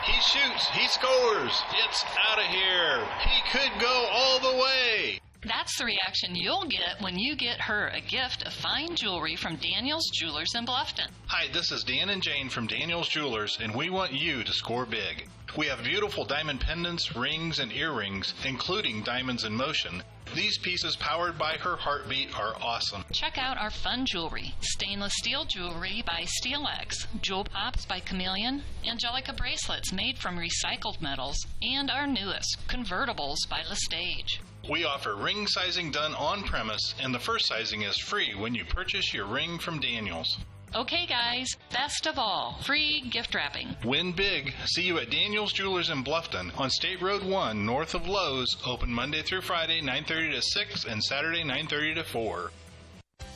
He shoots, he scores, it's out of here. He could go all the way. That's the reaction you'll get when you get her a gift of fine jewelry from Daniel's Jewelers in Bluffton. Hi, this is Dan and Jane from Daniel's Jewelers, and we want you to score big. We have beautiful diamond pendants, rings, and earrings, including diamonds in motion. These pieces, powered by her heartbeat, are awesome. Check out our fun jewelry. Stainless steel jewelry by SteelX, Jewel Pops by Chameleon, Angelica bracelets made from recycled metals, and our newest, convertibles by Lestage. We offer ring sizing done on premise, and the first sizing is free when you purchase your ring from Daniel's. Okay, guys, best of all, free gift wrapping. Win big. See you at Daniel's Jewelers in Bluffton on State Road 1, north of Lowe's. Open Monday through Friday, 9:30 to 6, and Saturday, 9:30 to 4.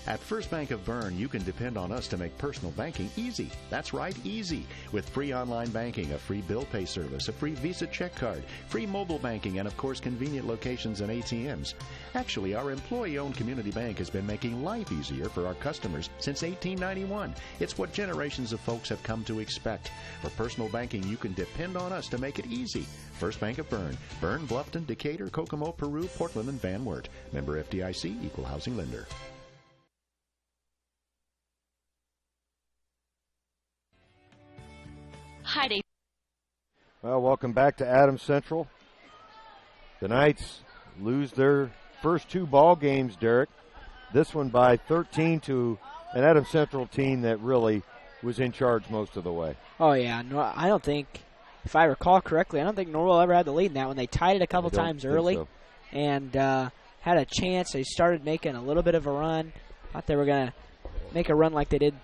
At First Bank of Bern, you can depend on us to make personal banking easy. That's right, easy. With free online banking, a free bill pay service, a free Visa check card, free mobile banking, and of course convenient locations and ATMs. Actually, our employee-owned community bank has been making life easier for our customers since 1891. It's what generations of folks have come to expect. For personal banking, you can depend on us to make it easy. First Bank of Bern. Bern, Bluffton, Decatur, Kokomo, Peru, Portland, and Van Wert. Member FDIC, Equal Housing Lender. Hi, Dave. Well, welcome back to Adams Central. The Knights lose their first two ball games, Derek. This one by 13 to an Adams Central team that really was in charge most of the way. Oh, yeah. No, I don't think, if I recall correctly, I don't think Norwell ever had the lead in that one. They tied it a couple times early and had a chance. They started making a little bit of a run. Thought they were going to make a run like they did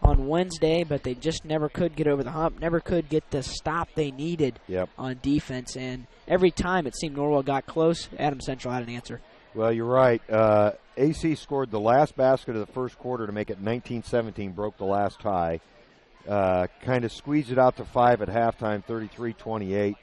on Wednesday, but they just never could get over the hump, never could get the stop they needed on defense. And every time it seemed Norwell got close, Adams Central had an answer. Well, you're right. AC scored the last basket of the first quarter to make it 19-17, broke the last tie. Kind of squeezed it out to 5 at halftime, 33-28,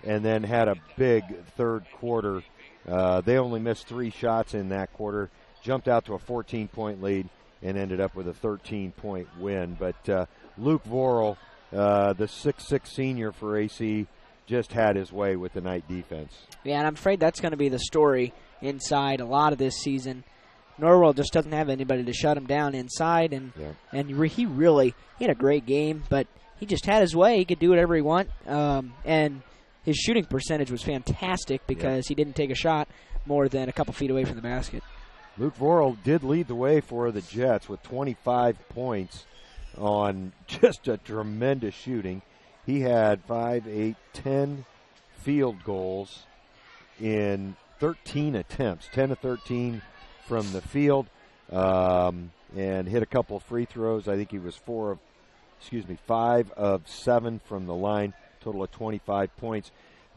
and then had a big third quarter. They only missed 3 shots in that quarter, jumped out to a 14-point lead, and ended up with a 13-point win. But Luke Vorel, the 6'6 senior for AC, just had his way with the Knight defense. Yeah, and I'm afraid that's going to be the story inside a lot of this season. Norwell just doesn't have anybody to shut him down inside, and he had a great game, but he just had his way. He could do whatever he want, and his shooting percentage was fantastic because he didn't take a shot more than a couple feet away from the basket. Luke Vorel did lead the way for the Jets with 25 points on just a tremendous shooting. He had 5, 8, 10 field goals in 13 attempts, 10 of 13 from the field, and hit a couple of free throws. I think he was 5 of 7 from the line, total of 25 points.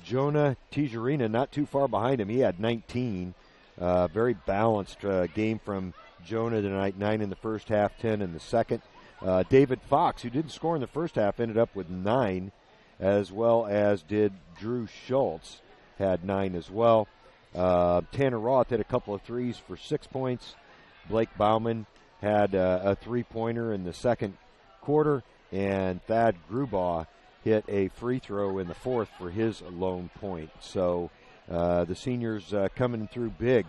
Jonah Tijerina not too far behind him. He had 19. Very balanced game from Jonah tonight, 9 in the first half, 10 in the second. David Fox, who didn't score in the first half, ended up with 9, as well as did Drew Schultz, had 9 as well. Tanner Roth hit a couple of threes for 6 points. Blake Bauman had a three-pointer in the second quarter, and Thad Grubaugh hit a free throw in the fourth for his lone point. So the seniors coming through big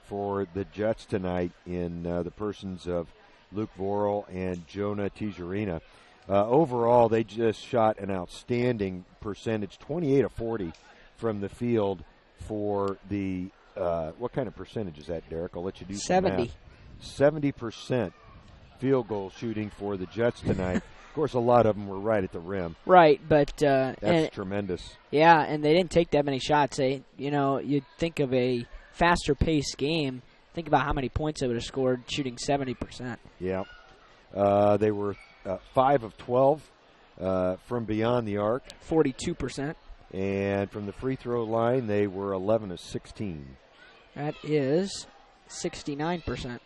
for the Jets tonight in the persons of Luke Vorel and Jonah Tijerina. Overall, they just shot an outstanding percentage, 28 of 40 from the field for the what kind of percentage is that, Derek? I'll let you do 70. Some math. 70% field goal shooting for the Jets tonight. Of course, a lot of them were right at the rim. Right, but that's tremendous. Yeah, and they didn't take that many shots. You'd think of a faster-paced game. Think about how many points they would have scored shooting 70%. Yeah, they were 5 of 12 from beyond the arc, 42%, and from the free throw line, they were 11 of 16. That is 69%.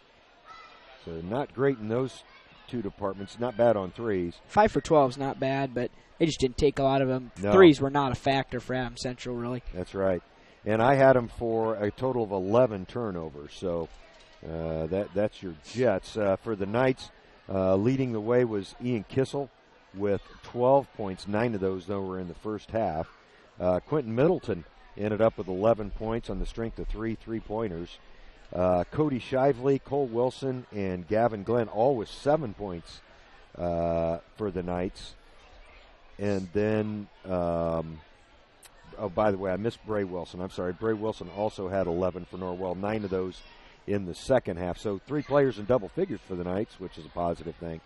So not great in those two departments. Not bad on threes. 5 for 12 is not bad, but they just didn't take a lot of them. No. Threes were not a factor for Adams Central, really. That's right. And I had them for a total of 11 turnovers. So that's your Jets. For the Knights, leading the way was Ian Kissel with 12 points. 9 of those, though, were in the first half. Quentin Middleton ended up with 11 points on the strength of 3 3-pointers. Cody Shively, Cole Wilson, and Gavin Glenn, all with 7 points for the Knights. And then, by the way, I missed Bray Wilson. I'm sorry. Bray Wilson also had 11 for Norwell, 9 of those in the second half. So 3 players in double figures for the Knights, which is a positive thing.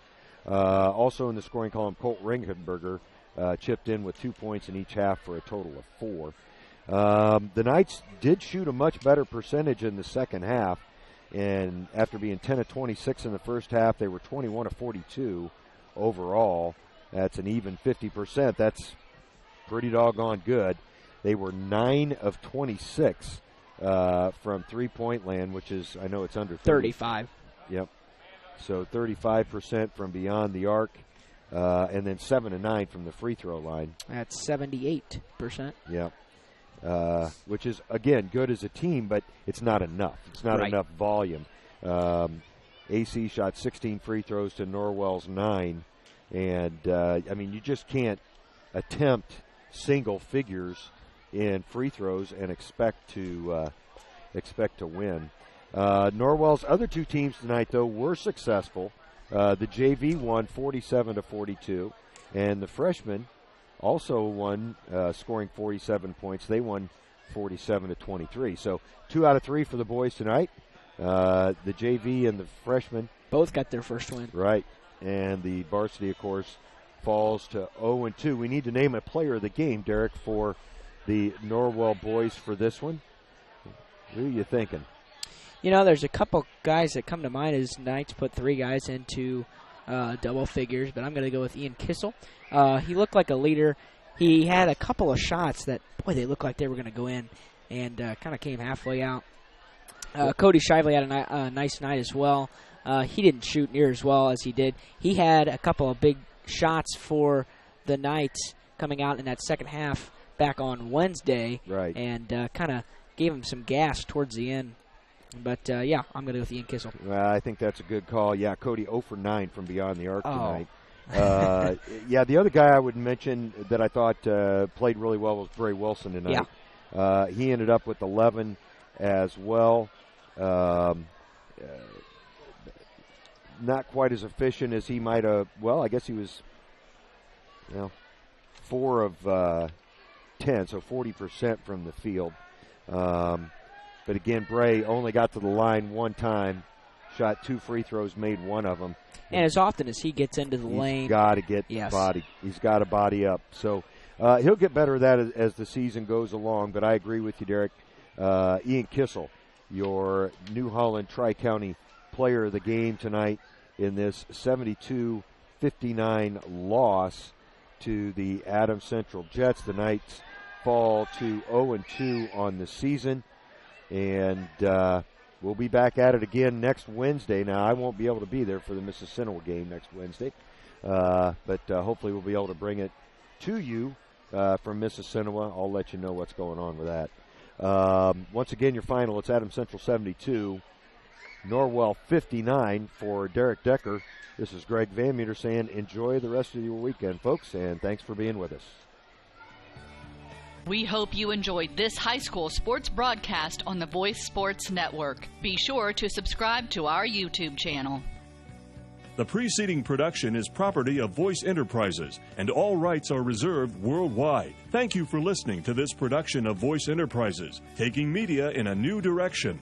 Also in the scoring column, Colt Ringenberger chipped in with 2 points in each half for a total of 4. The Knights did shoot a much better percentage in the second half, and after being 10 of 26 in the first half, they were 21 of 42 overall. That's an even 50%. That's pretty doggone good. They were 9 of 26 from three-point land, which is, I know it's under 35. Yep. So 35% from beyond the arc, and then 7 of 9 from the free throw line. That's 78%. Yeah. Which is, again, good as a team, but it's not enough. It's not enough volume. AC shot 16 free throws to Norwell's 9. And, you just can't attempt single figures in free throws and expect to win. Norwell's other two teams tonight, though, were successful. The JV won 47-42, and the freshmen also won, scoring 47 points. They won 47-23. So 2 out of 3 for the boys tonight. The JV and the freshmen both got their first win. Right, and the varsity, of course, falls to 0-2. We need to name a player of the game, Derek, for the Norwell boys for this one. Who are you thinking? There's a couple guys that come to mind as Knights put 3 guys into double figures, but I'm going to go with Ian Kissel. He looked like a leader. He had a couple of shots that, boy, they looked like they were going to go in, and kind of came halfway out. Cody Shively had a nice night as well. He didn't shoot near as well as he did. He had a couple of big shots for the Knights coming out in that second half back on Wednesday, and kind of gave him some gas towards the end. But, I'm going to go with Ian Kissel. Well, I think that's a good call. Yeah, Cody 0 for 9 from beyond the arc tonight. The other guy I would mention that I thought played really well was Bray Wilson tonight. Yeah. He ended up with 11 as well. Not quite as efficient as he might have. Well, I guess he was 4 of 10, so 40% from the field. But again, Bray only got to the line 1 time, shot 2 free throws, made 1 of them. And as often as he gets into the lane, he's got to get body. He's got to body up. So he'll get better at that as the season goes along. But I agree with you, Derek. Ian Kissel, your New Holland Tri-County player of the game tonight in this 72-59 loss to the Adams Central Jets. The Knights fall to 0-2 on the season, and we'll be back at it again next Wednesday. Now, I won't be able to be there for the Mississinawa game next Wednesday, but hopefully we'll be able to bring it to you from Mississinawa. I'll let you know what's going on with that. Once again, your final, it's Adams Central 72, Norwell 59 for Derek Decker. This is Greg Van Meter saying enjoy the rest of your weekend, folks, and thanks for being with us. We hope you enjoyed this high school sports broadcast on the Voice Sports Network. Be sure to subscribe to our YouTube channel. The preceding production is property of Voice Enterprises, and all rights are reserved worldwide. Thank you for listening to this production of Voice Enterprises, taking media in a new direction.